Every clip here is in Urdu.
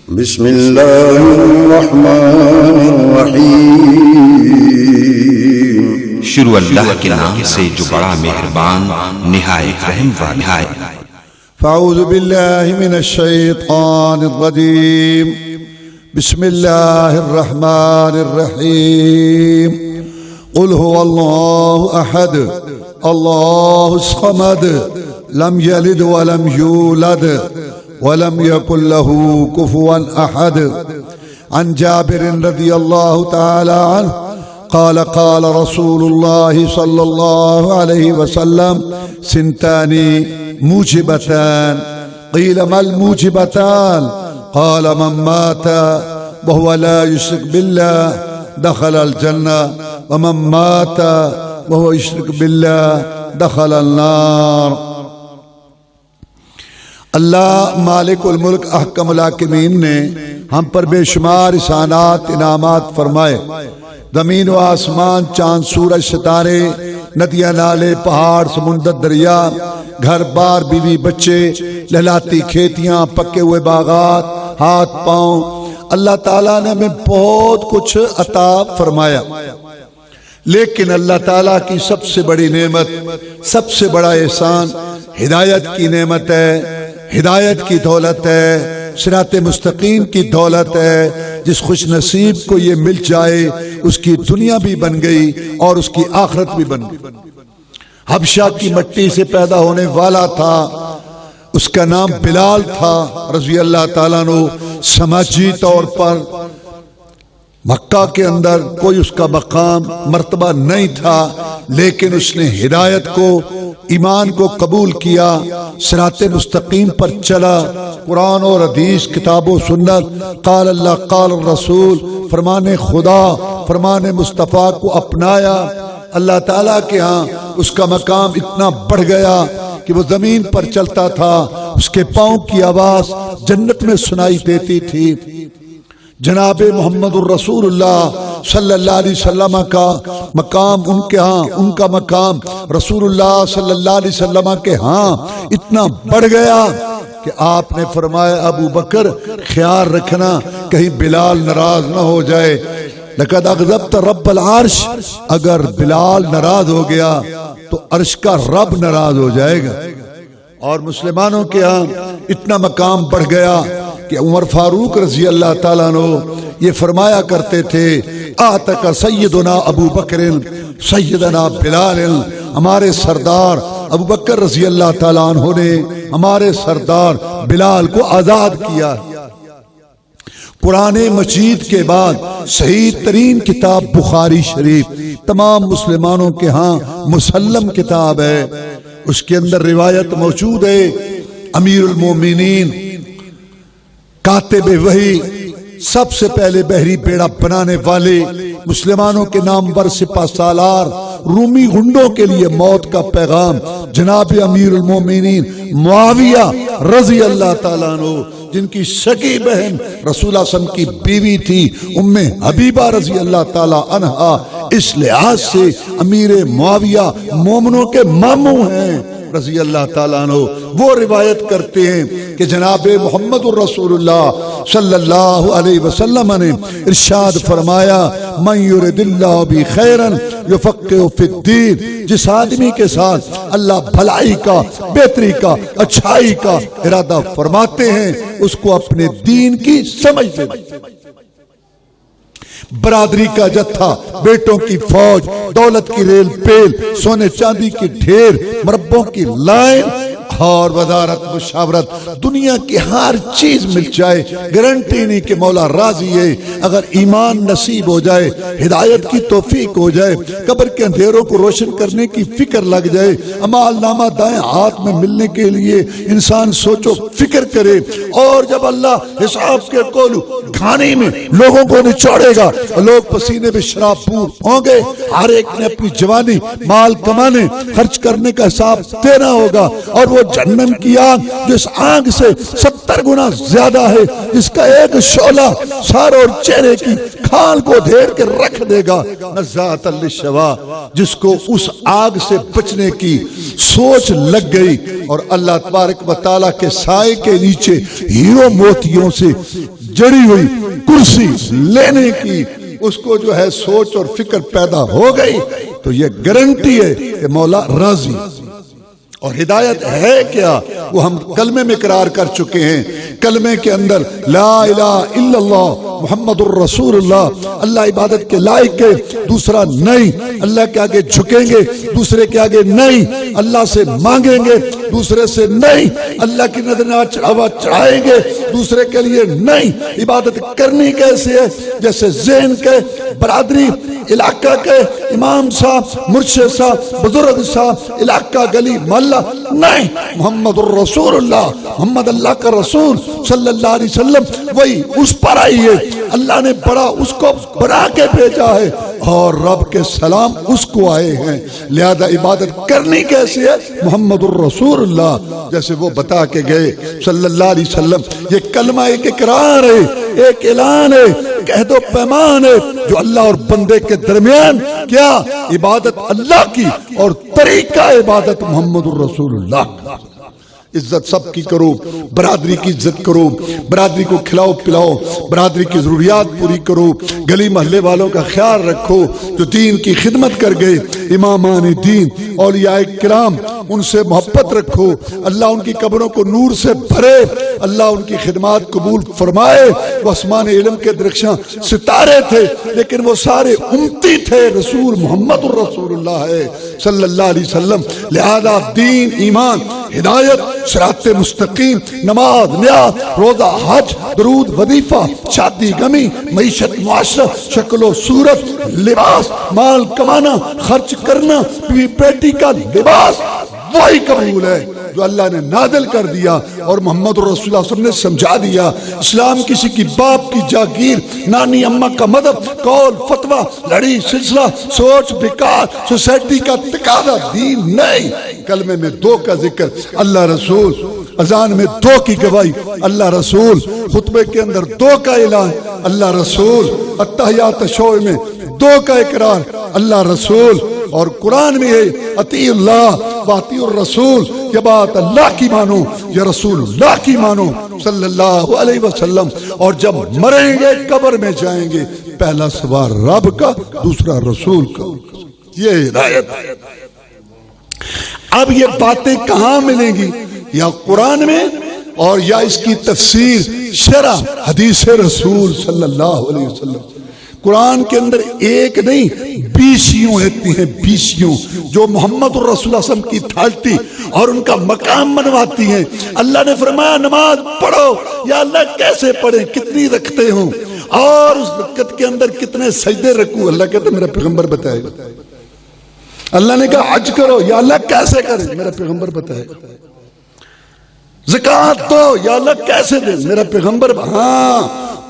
بسم اللہ الرحمن الرحیم شروع اللہ کے نام سے جو بڑا مہربان نہایت رحم والا ہے۔ فاعوذ باللہ من الشیطان الرجیم بسم اللہ الرحمن الرحیم قل هو اللہ احد اللہ الصمد لم یلد ولم یولد ولم يكن له كفوا أحد عن جابر رضي الله تعالى عنه قال قال رسول الله صلى الله عليه وسلم سنتان موجبتان قيل ما الموجبتان قال من مات وهو لا يشرك بالله دخل الجنة ومن مات وهو يشرك بالله دخل النار۔ اللہ مالک الملک احکم الحاکمین نے ہم پر بے شمار احسانات انعامات فرمائے۔ زمین و آسمان، چاند سورج ستارے، ندیاں نالے، پہاڑ سمندر دریا، گھر بار بیوی بچے، لہلاتی کھیتیاں، پکے ہوئے باغات، ہاتھ پاؤں، اللہ تعالیٰ نے ہمیں بہت کچھ عطا فرمایا۔ لیکن اللہ تعالیٰ کی سب سے بڑی نعمت، سب سے بڑا احسان ہدایت کی نعمت ہے، ہدایت کی دولت ہے، صراط مستقیم کی دولت ہے۔ جس خوش نصیب کو یہ مل جائے اس کی دنیا بھی بن گئی اور اس کی آخرت بھی بن گئی۔ حبشہ کی مٹی سے پیدا ہونے والا تھا، اس کا نام بلال تھا رضی اللہ تعالیٰ عنہ۔ سماجی طور پر مکہ کے اندر کوئی اس کا مقام مرتبہ نہیں تھا، لیکن اس نے ہدایت کو، ایمان کو قبول کیا، صراط مستقیم پر چلا، قرآن اور حدیث، کتاب و سنت، قال اللہ قال الرسول، فرمان خدا، فرمان مصطفیٰ کو اپنایا۔ اللہ تعالیٰ کے ہاں اس کا مقام اتنا بڑھ گیا کہ وہ زمین پر چلتا تھا، اس کے پاؤں کی آواز جنت میں سنائی دیتی تھی۔ جناب محمد الرسول اللہ صلی اللہ علیہ وسلم کا مقام ان کے ہاں، ان کا مقام رسول اللہ صلی اللہ علیہ وسلم کے ہاں اتنا بڑھ گیا کہ آپ نے فرمایا ابو بکر خیال رکھنا کہیں بلال ناراض نہ ہو جائے، لقد اغضبت رب العرش، اگر بلال ناراض ہو گیا تو عرش کا رب ناراض ہو جائے گا۔ اور مسلمانوں کے ہاں اتنا مقام بڑھ گیا کہ عمر فاروق رضی اللہ تعالیٰ عنہ یہ فرمایا کرتے تھے آتک سیدنا ابو بکر سیدنا بلال، ہمارے سردار ابو بکر رضی اللہ تعالیٰ عنہ نے ہمارے سردار بلال کو آزاد کیا۔ قرآن مجید کے بعد صحیح ترین کتاب بخاری شریف تمام مسلمانوں کے ہاں مسلم کتاب ہے، اس کے اندر روایت موجود ہے امیر المومنین کاتب وحی، سب سے پہلے بحری بیڑا بنانے والے، مسلمانوں کے نامور سپہ سالار، رومی غنڈوں کے لیے موت کا پیغام، جناب امیر المومنین معاویہ رضی اللہ تعالیٰ عنہ، جن کی شقی بہن رسول اللہ صلی اللہ علیہ وسلم کی بیوی تھی ام حبیبہ رضی اللہ تعالیٰ عنہا، اس لحاظ سے امیر معاویہ مومنوں کے ماموں ہیں رضی اللہ تعالیٰ عنہ۔ وہ روایت کرتے ہیں کہ جناب محمد الرسول اللہ صلی اللہ علیہ وسلم نے ارشاد فرمایا من یرد اللہ بی خیرا یفقہ فی الدین، جس آدمی کے ساتھ اللہ بھلائی کا، بہتری کا، اچھائی کا ارادہ فرماتے ہیں اس کو اپنے دین کی سمجھ دے۔ برادری کا جتھا، بیٹوں کی فوج، دولت کی ریل پیل، سونے چاندی کی ڈھیر، مربوں کی لائن اور وزارت مشاورت، دنیا کی ہر چیز مل جائے، گارنٹی نہیں کہ مولا راضی ہے۔ اگر ایمان نصیب ہو جائے، ہدایت کی توفیق ہو جائے، قبر کے اندھیروں کو روشن کرنے کی فکر لگ جائے، اعمال نامہ دائیں ہاتھ میں ملنے کے لیے انسان سوچو فکر کرے، اور جب اللہ حساب کے کولو گھانے میں لوگوں کو نچوڑے گا، لوگ پسینے میں شراب پور ہوں گے، ہر ایک نے اپنی جوانی مال کمانے خرچ کرنے کا حساب دینا ہوگا، اور وہ جہنم کی آگ جو اس آگ سے 70 گنا زیادہ ہے، جس کا ایک شعلہ سر اور چہرے کی کھال کو دھیر کے رکھ دے گا، نزاعۃ للشوا، جس کو اس آگ سے بچنے کی سوچ لگ گئی اور اللہ تبارک و تعالیٰ کے سائے کے نیچے ہیرو موتیوں سے جڑی ہوئی کرسی لینے کی اس کو جو ہے سوچ اور فکر پیدا ہو گئی، تو یہ گارنٹی ہے کہ مولا راضی۔ اور ہدایت ہے کیا؟ وہ ہم کلمے میں اقرار کر چکے ہیں۔ کلمے کے اندر لا الہ الا اللہ محمد الرسول اللہ، اللہ عبادت کے لائق ہے، دوسرا نہیں، اللہ کے آگے جھکیں گے، دوسرے کے آگے نہیں، اللہ سے مانگیں گے، دوسرے سے نہیں، اللہ کی نظر چڑھاوا چڑھائیں گے، دوسرے کے لیے نہیں۔ عبادت کرنی کیسے ہے؟ جیسے ذہن کے، برادری، علاقہ کے امام صاحب، مرشد صاحب، بزرگ صاحب، علاقہ، گلی، محلہ نہیں، محمد الرسول اللہ، محمد اللہ کا رسول صلی اللہ علیہ وسلم، وہی اس پر آئی ہے، اللہ نے بڑا اس کو بنا کے بھیجا ہے اور رب کے سلام اس کو آئے ہیں، لہذا عبادت کرنی کیسے ہے؟ محمد الرسول اللہ جیسے وہ بتا کے گئے صلی اللہ علیہ وسلم۔ یہ کلمہ ایک اقرار ہے، ایک اعلان ہے، ایک عہد و پیمان ہے جو اللہ اور بندے کے درمیان، کیا؟ عبادت اللہ کی اور طریقہ عبادت محمد الرسول اللہ۔ عزت سب کی کرو، برادری کی عزت کرو، برادری کو کھلاؤ پلاؤ، برادری کی ضروریات پوری کرو، گلی محلے والوں کا خیال رکھو جو دین کی خدمت کر گئے، امامان دین، اولیاء کرام، ان سے محبت رکھو، اللہ ان کی قبروں کو نور سے بھرے، اللہ ان کی خدمات قبول فرمائے۔ وہ آسمان علم کے درخشاں ستارے تھے لیکن وہ سارے امتی تھے، رسول محمد الرسول اللہ ہے صلی اللہ علیہ وسلم، لہذا دین، ایمان، ہدایت، صراط مستقیم، نماز، نیاز، روزہ، حج، درود، وظیفہ، شادی، غمی، معیشت، معاشرہ، شکل و صورت، لباس، مال کمانا، خرچ کرنا، بیوی بیٹی کا لباس، وہی قبول ہے جو اللہ نے نازل کر دیا اور محمد رسول اللہ صلی اللہ علیہ وسلم نے سمجھا دیا۔ اسلام کسی کی باپ کی جاگیر، نانی اماں کا مذہب، قول، فتویٰ، لڑی، سلسلہ، سوچ، بیکار، سوسائٹی کا تقاضا دین نہیں۔ کلمے میں دو کا ذکر، اللہ رسول، اذان میں دو کی گواہی، اللہ رسول، خطبے کے اندر دو کا اعلان، اللہ رسول، اتحیات تشوع میں دو کا اقرار، اللہ رسول، اور قرآن میں ہے اطیع اللہ واطیع الرسول، یہ بات اللہ کی مانو، یہ رسول اللہ کی مانو صلی اللہ علیہ وسلم۔ اور جب مریں گے قبر میں جائیں گے، پہلا سوال رب کا، دوسرا رسول کا، یہ ہدایت۔ اب یہ باتیں کہاں ملیں گی؟ یا قرآن میں اور یا اس کی تفسیر، شرح حدیث رسول صلی اللہ علیہ وسلم۔ قرآن کے اندر ایک نہیں 20 رہتی ہیں، 20 جو محمد الرسول صلی اللہ علیہ وسلم کی تھالتی اور ان کا مقام منواتی ہیں۔ اللہ نے فرمایا نماز پڑھو، یا اللہ کیسے پڑھیں، کتنی رکھتے ہوں، اور اس رکعت کے اندر کتنے سجدے رکھوں، اللہ کہتا ہے میرا پیغمبر بتائے گا۔ اللہ نے کہا حج کرو، یا اللہ کیسے کریں، میرا پیغمبر بتائے گا۔ زکوٰۃ دو، یا اللہ کیسے دیں، میرا پیغمبر۔ ہاں،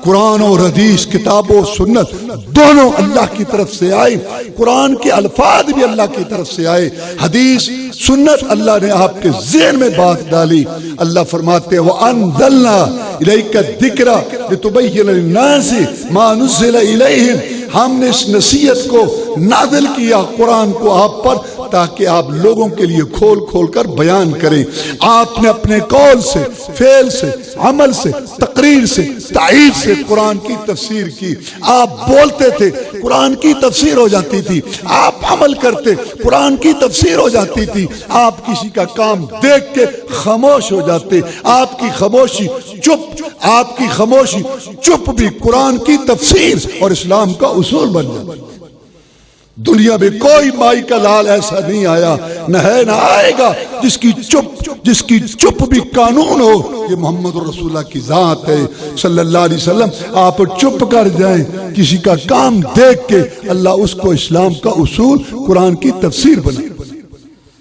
قرآن اور حدیث، کتاب و سنت دونوں اللہ کی طرف سے آئی، قرآن کے الفاظ بھی اللہ کی طرف سے آئے، حدیث سنت اللہ نے آپ کے ذہن میں بات ڈالی۔ اللہ فرماتے ہیں وَأَنزَلْنَا إِلَيْكَ الذِّكْرَ لِتُبَيِّنَ لِلنَّاسِ مَا نُزِّلَ إِلَيْهِمْ، ہم نے اس نصیحت کو نازل کیا قرآن کو آپ پر تاکہ آپ لوگوں کے لیے کھول کھول کر بیان کریں۔ آپ نے اپنے قول سے، فعل سے، عمل سے، تقریر سے، تائید سے قرآن کی تفسیر کی۔ آپ بولتے تھے، قرآن کی تفسیر ہو جاتی تھی، آپ عمل کرتے، قرآن کی تفسیر ہو جاتی تھی، آپ کسی کا کام دیکھ کے خاموش ہو جاتے، آپ کی خاموشی چپ، آپ کی خاموشی چپ بھی قرآن کی تفسیر اور اسلام کا اصول بن جاتا۔ دنیا میں کوئی مائی کا لال ایسا نہیں آیا، نہ ہے نہ آئے گا جس کی چپ بھی قانون ہو۔ یہ محمد رسول اللہ کی ذات ہے صلی اللہ علیہ وسلم۔ آپ چپ کر جائیں کسی کا کام دیکھ کے، اللہ اس کو اسلام کا اصول قرآن کی تفسیر بنائے۔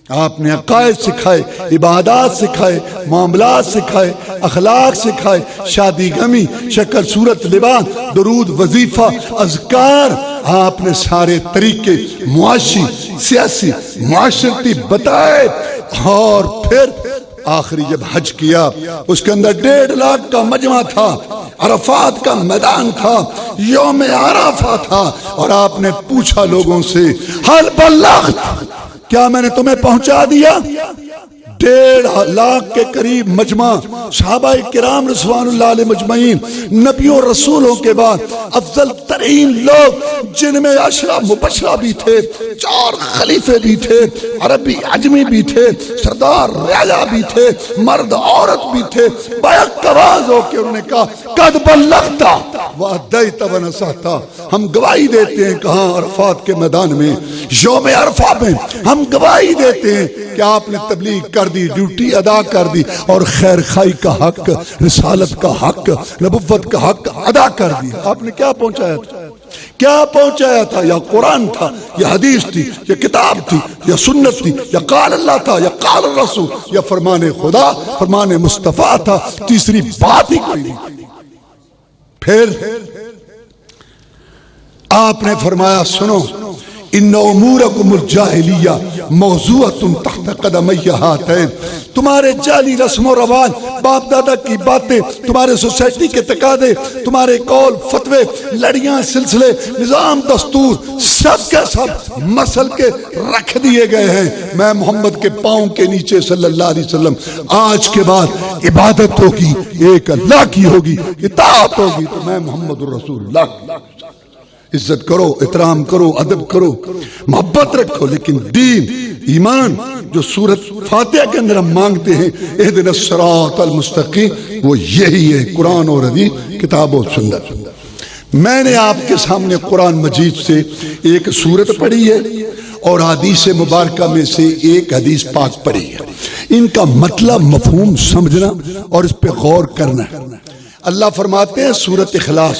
آپ نے عقائد سکھائے، عبادات سکھائے، معاملات سکھائے، اخلاق سکھائے، شادی غمی، شکل صورت، لباس، درود، وظیفہ، اذکار، آپ نے سارے طریقے معاشی، سیاسی، معاشرتی بتائے، اور پھر آخری جب حج کیا اس کے اندر 1.5 لاکھ کا مجمع تھا، عرفات کا میدان تھا، یوم عرفہ تھا، اور آپ نے پوچھا لوگوں سے حل بلغت، کیا میں نے تمہیں پہنچا دیا؟ 1.5 لاکھ کے قریب مجمع، صحابہ کرام رضوان اللہ علیہ مجمعین، نبیوں رسولوں کے بعد افضل ترین لوگ جن میں عشرہ مبشرہ بھی تھے، 4 خلیفے بھی تھے، عربی عجمی بھی تھے، سردار رعایا بھی تھے، مرد عورت بھی تھے، بیک آواز ہو کے انہوں نے کہا قد بلغت وادیت ونصحت، ہم گواہی دیتے ہیں کہاں؟ عرفات کے میدان میں، یوم عرفہ میں ہم گواہی دیتے ہیں کہ آپ نے تبلیغ کر دی، ڈیوٹی ادا کر دی، اور خیر خائی کا حق، رسالت کا حق، نبوت کا حق ادا کر دیا۔ آپ نے کیا پہنچایا تھا؟ کیا پہنچایا تھا؟ یا قرآن تھا، یا حدیث تھی، یا کتاب تھی، یا سنت تھی، یا قال اللہ تھا، یا قال الرسول، یا فرمان خدا، فرمان مصطفیٰ تھا، تیسری بات ہی کوئی نہیں۔ پھر آپ نے فرمایا سنو ان امورکم الجاہلیہ موضوعۃ تحت قدمی ہاتین، تمہارے جعلی رسم و رواج، باپ دادا کی باتیں، تمہارے سوسائٹی کے تقاضے، تمہارے قول فتوے، لڑیاں سلسلے، نظام دستور، سب کے سب مسل کے رکھ دیے گئے ہیں میں محمد کے پاؤں کے نیچے صلی اللہ علیہ وسلم۔ آج کے بعد عبادت ہوگی ایک اللہ کی ہوگی، اطاعت ہوگی تو میں محمد الرسول اللہ۔ عزت کرو، احترام کرو، ادب کرو، محبت رکھو، لیکن دین ایمان جو سورت فاتحہ کے اندر ہم مانگتے ہیں اہدنا الصراط المستقیم، وہ یہی ہے، قرآن اور حدیث، کتاب و سنت۔ میں نے آپ کے سامنے قرآن مجید سے ایک سورت پڑھی ہے اور حدیث مبارکہ میں سے ایک حدیث پاک پڑھی ہے، ان کا مطلب مفہوم سمجھنا اور اس پہ غور کرنا۔ اللہ فرماتے ہیں سورت اخلاص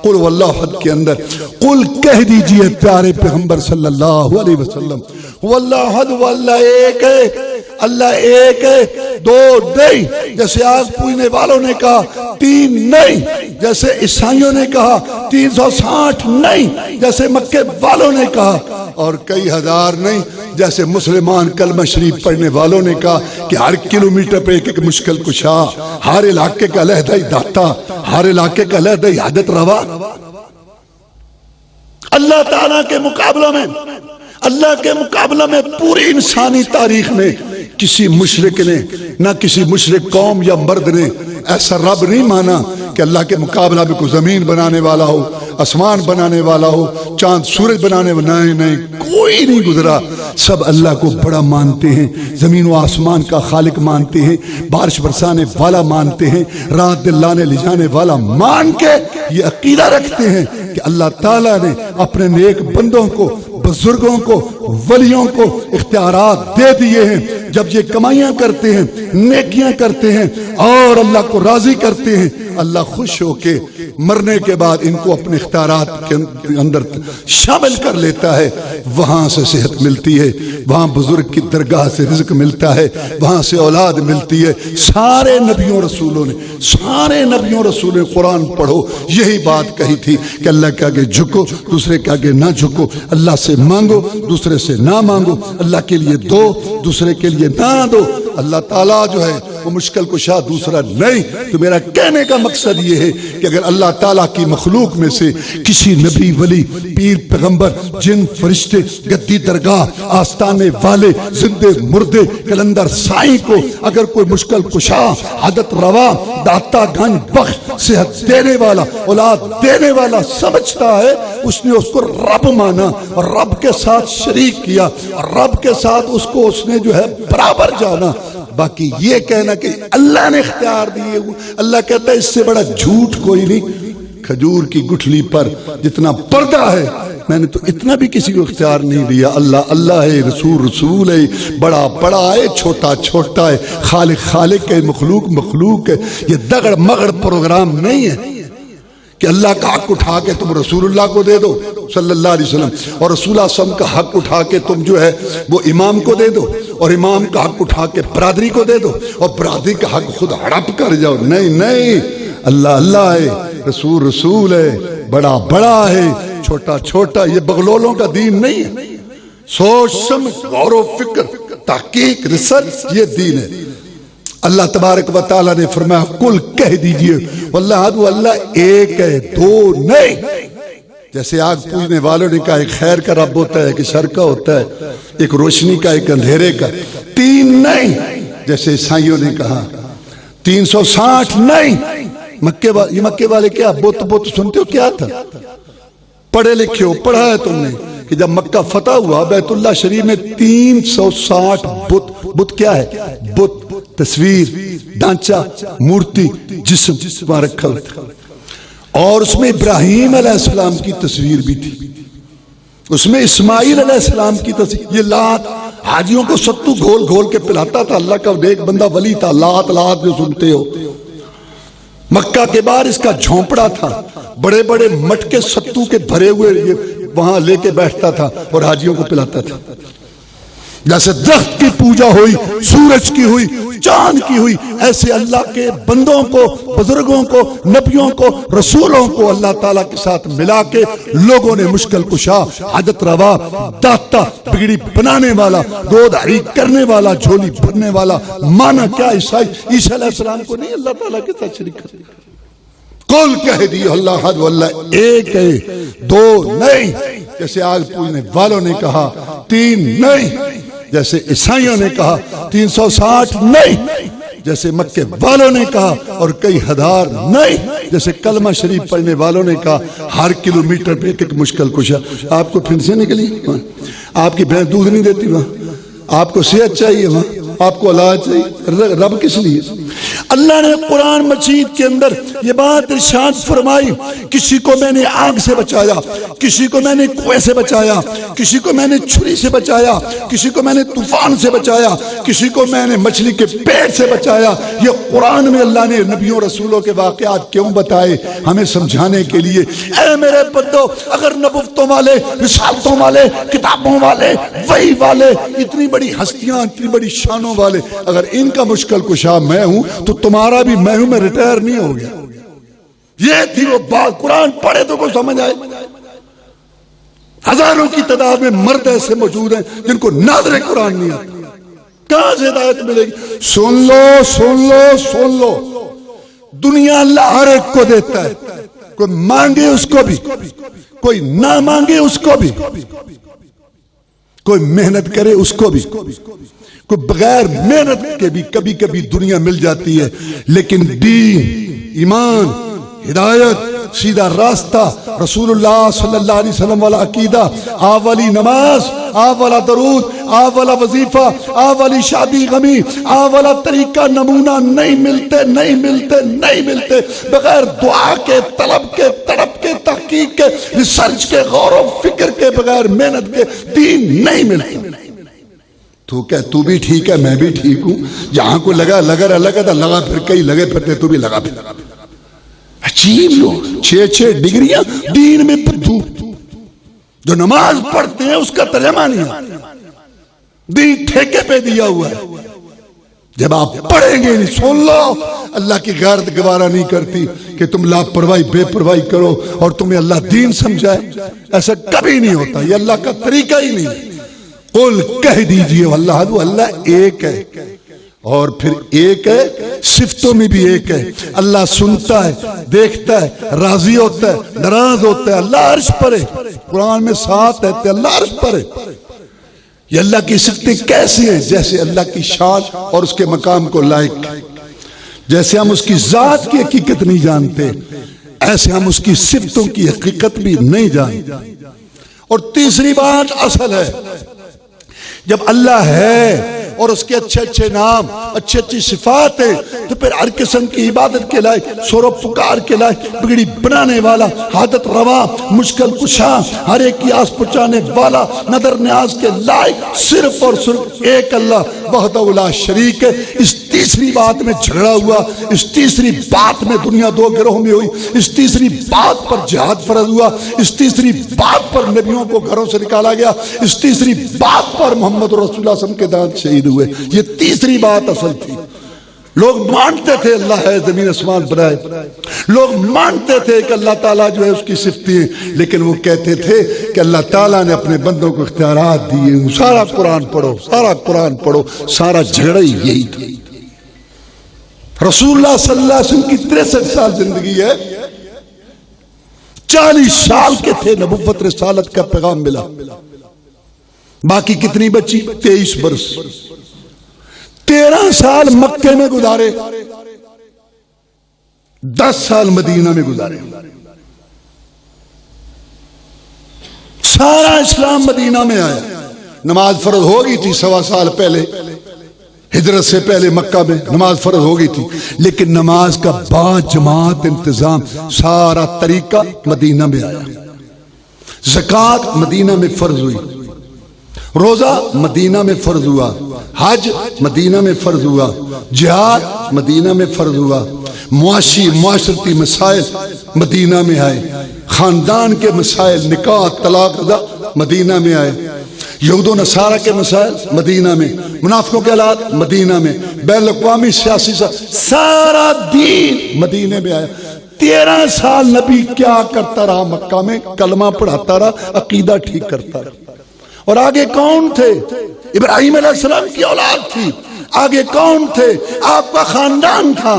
قل واللہ احد کے اندر، قل کہہ دیجئے پیارے پیغمبر صلی اللہ علیہ وسلم، واللہ احد، واللہ ایک ہے، اللہ ایک ہے، 2 نہیں، جیسے آگ پوجنے والوں نے کہا، 3 نہیں، جیسے عیسائیوں نے کہا، 360 نہیں، جیسے مکے والوں نے کہا، اور کئی ہزار نہیں، جیسے مسلمان کلمہ شریف پڑھنے والوں نے کہا کہ ہر کلومیٹر پہ ایک مشکل کشا، ہر علاقے کا علیحدہ ہی داتا، ہر علاقے کا علیحدہ ہی حاجت روا۔ اللہ تعالیٰ کے مقابلہ میں، اللہ کے مقابلہ میں پوری انسانی تاریخ میں کسی مشرک نے، نہ کسی مشرک قوم یا مرد نے ایسا رب نہیں مانا کہ اللہ کے مقابلہ میں کوئی زمین بنانے والا ہو، آسمان بنانے والا ہو، چاند سورج بنانے والا، نہیں، کوئی نہیں گزرا۔ سب اللہ کو بڑا مانتے ہیں، زمین و آسمان کا خالق مانتے ہیں، بارش برسانے والا مانتے ہیں، رات دن لانے لے جانے والا مان کے یہ عقیدہ رکھتے ہیں کہ اللہ تعالیٰ نے اپنے نیک بندوں کو، بزرگوں کو، ولیوں کو اختیارات دے دیے ہیں، جب یہ کمائیاں کرتے ہیں، نیکیاں کرتے ہیں اور اللہ کو راضی کرتے ہیں، اللہ خوش ہو کے مرنے کے بعد ان کو اپنے اختیارات کے اندر شامل کر لیتا ہے۔ وہاں سے صحت ملتی ہے، وہاں بزرگ کی درگاہ سے رزق ملتا ہے، وہاں سے اولاد ملتی ہے۔ سارے نبیوں رسولوں نے قرآن پڑھو یہی بات کہی تھی کہ اللہ کے آگے جھکو، دوسرے کے آگے نہ جھکو، اللہ سے مانگو، دوسرے سے نہ مانگو، اللہ کے لیے دو، دوسرے کے لیے نہ دو۔ اللہ تعالیٰ جو ہے وہ مشکل کشا دوسرا نہیں۔ تو میرا کہنے کا مقصد یہ ہے کہ اگر اللہ تعالیٰ کی مخلوق میں سے کسی نبی، ولی، پیر، پیغمبر، جن، فرشتے، گدی درگاہ، آستانے والے، زندے مردے، کلندر سائی کو اگر کوئی مشکل کشا، حاجت روا، داتا گنج بخش، صحت دینے والا، اولاد دینے والا سمجھتا ہے، اس نے اس کو رب مانا اور رب کے ساتھ شریک کیا اور رب کے ساتھ اس کو اس نے جو ہے برابر جانا۔ باقی یہ کہنا کہ اللہ نے اختیار دیے، اللہ کہتا ہے اس سے بڑا جھوٹ کوئی نہیں۔ کھجور کی گٹھلی پر جتنا پردہ ہے میں نے تو اتنا بھی کسی کو اختیار نہیں دیا۔ اللہ اللہ ہے، رسول رسول ہے، بڑا بڑا ہے، چھوٹا چھوٹا ہے، خالق خالق ہے، مخلوق مخلوق ہے۔ یہ دگڑ مگڑ پروگرام نہیں ہے کہ اللہ کا حق اٹھا کے تم رسول اللہ کو دے دو صلی اللہ علیہ وسلم، اور رسول اللہ صلی اللہ علیہ وسلم کا حق اٹھا کے تم جو ہے وہ امام کو دے دو، اور امام کا حق اٹھا کے برادری کو دے دو، اور برادری کا حق خود ہڑپ کر جاؤ۔ نہیں نہیں، اللہ اللہ ہے، رسول رسول ہے، بڑا بڑا ہے، چھوٹا چھوٹا۔ یہ بغلولوں کا دین نہیں ہے۔ سوچ سمجھ، غور و فکر، تحقیق، ریسرچ، یہ دین ہے۔ اللہ تبارک و تعالیٰ نے فرمایا کل کہہ دیجئے اللہ ایک ہے، دو نہیں۔ جیسے آگ پوجنے والوں نے کہا ایک خیر کا رب ہوتا ہے، ایک شر کا ہوتا ہے، ایک روشنی کا، ایک اندھیرے کا، تین نہیں۔ جیسے عیسائیوں نے کہا 360 نہیں۔ مکے والے کیا بت سنتے ہو کیا تھا؟ پڑھے لکھے ہو، پڑھا ہے تم نے کہ جب مکہ فتح ہوا بیت اللہ شریف میں 360 بت کیا ہے؟ بت تصویر، ڈھانچہ، مورتی، جسم وہاں رکھا ہوا تھا، اور اس میں ابراہیم علیہ السلام کی تصویر بھی تھی، اس میں اسماعیل علیہ السلام کی تصویر۔ یہ لات حاجیوں کو ستو گھول گھول کے پلاتا تھا، اللہ کا ایک بندہ ولی تھا، لات جو سنتے ہو۔ مکہ کے باہر اس کا جھونپڑا تھا، بڑے بڑے مٹکے ستو کے بھرے ہوئے یہ وہاں لے کے بیٹھتا تھا اور حاجیوں کو پلاتا تھا۔ جیسے درخت کی پوجا ہوئی، سورج کی ہوئی، چاند کی ہوئی، ایسے اللہ کے بندوں کو، بزرگوں کو، نبیوں کو، رسولوں کو اللہ تعالیٰ کے ساتھ ملا کے لوگوں نے مشکل کشا، حاجت روا، داتا، بگڑی بنانے والا، دودھ ہری کرنے والا، جھولی بھرنے والا، مانا کیا عیسیٰ علیہ السلام کو نہیں اللہ تعالیٰ کے ساتھ شریک کرتے۔ قل کہہ دی اللہ حد واللہ ایک ہے، دو نہیں۔ جیسے آگ پوجنے والوں نے کہا 3 نہیں، جیسے عیسائیوں نے کہا 360 نہیں، جیسے مکے والوں نے کہا اور کئی ہزار نہیں، جیسے کلمہ شریف پڑھنے والوں نے کہا ہر کلومیٹر پہ ایک مشکل کشا۔ آپ کو پھنسے نکلی، آپ کی بھینس دودھ نہیں دیتی وہاں، آپ کو صحت چاہیے وہاں، آپ کو علاج چاہیے، رب کس لیے؟ اللہ نے قرآن مجید کے اندر یہ بات ارشاد فرمائی، کسی کو میں نے آگ سے بچایا، کسی کو میں نے کنویں سے بچایا، کسی کو میں نے چھری سے بچایا، کسی کو میں نے طوفان سے بچایا، کسی کو میں نے مچھلی کے پیٹ سے بچایا۔ یہ قرآن میں اللہ نے نبیوں رسولوں کے واقعات کیوں بتائے؟ ہمیں سمجھانے کے لیے۔ اے میرے بندو، اگر نبوتوں والے، رسالتوں والے، کتابوں والے، وحی والے، اتنی بڑی ہستیاں، اتنی بڑی شانوں والے، اگر ان کا مشکل کشا میں ہوں تو تمہارا بھی میں ہوں، میں ریٹائر نہیں ہو گیا۔ یہ تھی وہ بات، قرآن پڑھے تو کو سمجھ آئے۔ ہزاروں کی تعداد میں مرد ایسے موجود ہیں جن کو ناظر قرآن نہیں آتا، کہاں سے ہدایت ملے گی؟ سن لو سن لو سن لو، دنیا اللہ ہر ایک کو دیتا ہے، کوئی مانگے اس کو بھی، کوئی نہ مانگے اس کو بھی، کوئی محنت کرے اس کو بھی، کوئی بغیر محنت کے بھی کبھی کبھی دنیا مل جاتی ہے، لیکن دین، ایمان، ہدایت، سیدھا راستہ، رسول اللہ صلی اللہ علیہ وسلم والا عقیدہ، آپ والی نماز، آپ والا درود، آپ والا وظیفہ، آپ والی شادی غمی، آپ والا طریقہ نمونہ نہیں ملتے بغیر دعا کے، طلب کے، تڑپ کے، تحقیق کے، ریسرچ کے، غور و فکر کے، بغیر محنت کے دین نہیں ملتے۔ تو کیا تو بھی ٹھیک ہے، میں بھی ٹھیک ہوں، جہاں کو لگا لگا پھر کئی لگے پھرتے، تو بھی لگا پھر۔ عجیب لوگ، 6 ڈگریاں دین میں بدھو، جو نماز پڑھتے ہیں اس کا ترجمہ نہیں ہے، دین ٹھیکے پہ دیا ہوا ہے۔ جب آپ پڑھیں گے نہیں، سن لو، اللہ کی غیرت گوارا نہیں کرتی کہ تم لاپرواہی بے پرواہی کرو اور تمہیں اللہ دین سمجھائے، ایسا کبھی نہیں ہوتا، یہ اللہ کا طریقہ ہی نہیں۔ قل کہہ دیجئے اللہ ایک ہے، اور پھر ایک ہے، صفتوں میں بھی ایک ہے۔ اللہ سنتا ہے، دیکھتا ہے، راضی ہوتا ہے، ناراض ہوتا ہے، اللہ عرش پر ہے۔ قرآن میں 7 ہے، اللہ عرش پر ہے۔ یہ اللہ کی صفتیں کیسی ہیں؟ جیسے اللہ کی شان اور اس کے مقام کو لائق، جیسے ہم اس کی ذات کی حقیقت نہیں جانتے، ایسے ہم اس کی صفتوں کی حقیقت بھی نہیں جانتے۔ اور تیسری بات اصل ہے، جب اللہ ہے اور اس کے اچھے نام، اچھی صفات ہیں، تو پھر ہر قسم کی عبادت کے لائق، سور و پکار کے لائق، بگڑی بنانے والا، حاجت روا، مشکل کشا، ہر ایک کی آس پہنچانے والا، نظر نیاز کے لائق صرف اور صرف ایک اللہ وحدہ لا شریک ہے۔ اس تیسری بات میں جھگڑا ہوا، اس تیسری بات میں دنیا 2 گروہ میں ہوئی، اس تیسری بات پر جہاد فرض ہوا، اس تیسری بات پر نبیوں کو گھروں سے نکالا گیا، اس تیسری بات پر محمد رسول اللہ صلی اللہ علیہ وسلم کے دانت شہید ہوئے۔ یہ تیسری بات اصل تھی۔ لوگ مانتے تھے اللہ ہے، زمین اسمان بنائے، لوگ مانتے تھے کہ اللہ تعالیٰ جو ہے اس کی صفتیں ہیں، لیکن وہ کہتے تھے کہ اللہ تعالیٰ نے اپنے بندوں کو اختیارات دیے۔ سارا قرآن پڑھو، سارا قرآن پڑھو، سارا جھگڑا ہی یہی تھا۔ رسول اللہ صلی اللہ علیہ وسلم کی 63 سال زندگی ہے، 40 سال کے تھے نبوت رسالت کا پیغام ملا، باقی کتنی بچی؟ 23 برس، 13 سال مکے میں گزارے، 10 سال مدینہ میں گزارے، سارا اسلام مدینہ میں آیا۔ نماز فرض ہو گئی تھی 1.25 سال پہلے، ہجرت سے پہلے مکہ میں نماز فرض ہو گئی تھی، لیکن نماز کا با جماعت انتظام سارا طریقہ مدینہ میں آیا۔ زکوٰۃ مدینہ میں فرض ہوئی، روزہ مدینہ میں فرض ہوا، حج مدینہ میں فرض ہوا، جہاد مدینہ میں فرض ہوا، معاشرتی مسائل مدینہ میں آئے، خاندان کے مسائل، نکاح، طلاق، رضا مدینہ میں آئے، یہود و نصارہ کے مسائل مدینہ میں، منافقوں کے حالات مدینہ میں، بین الاقوامی سیاسی سارا دین مدینہ میں آیا۔ 13 سال نبی کیا کرتا رہا مکہ میں؟ کلمہ پڑھاتا رہا، عقیدہ ٹھیک کرتا رہا۔ اور آگے کون تھے؟ ابراہیم علیہ السلام کی اولاد تھی، آگے کون تھے؟ آپ کا خاندان تھا،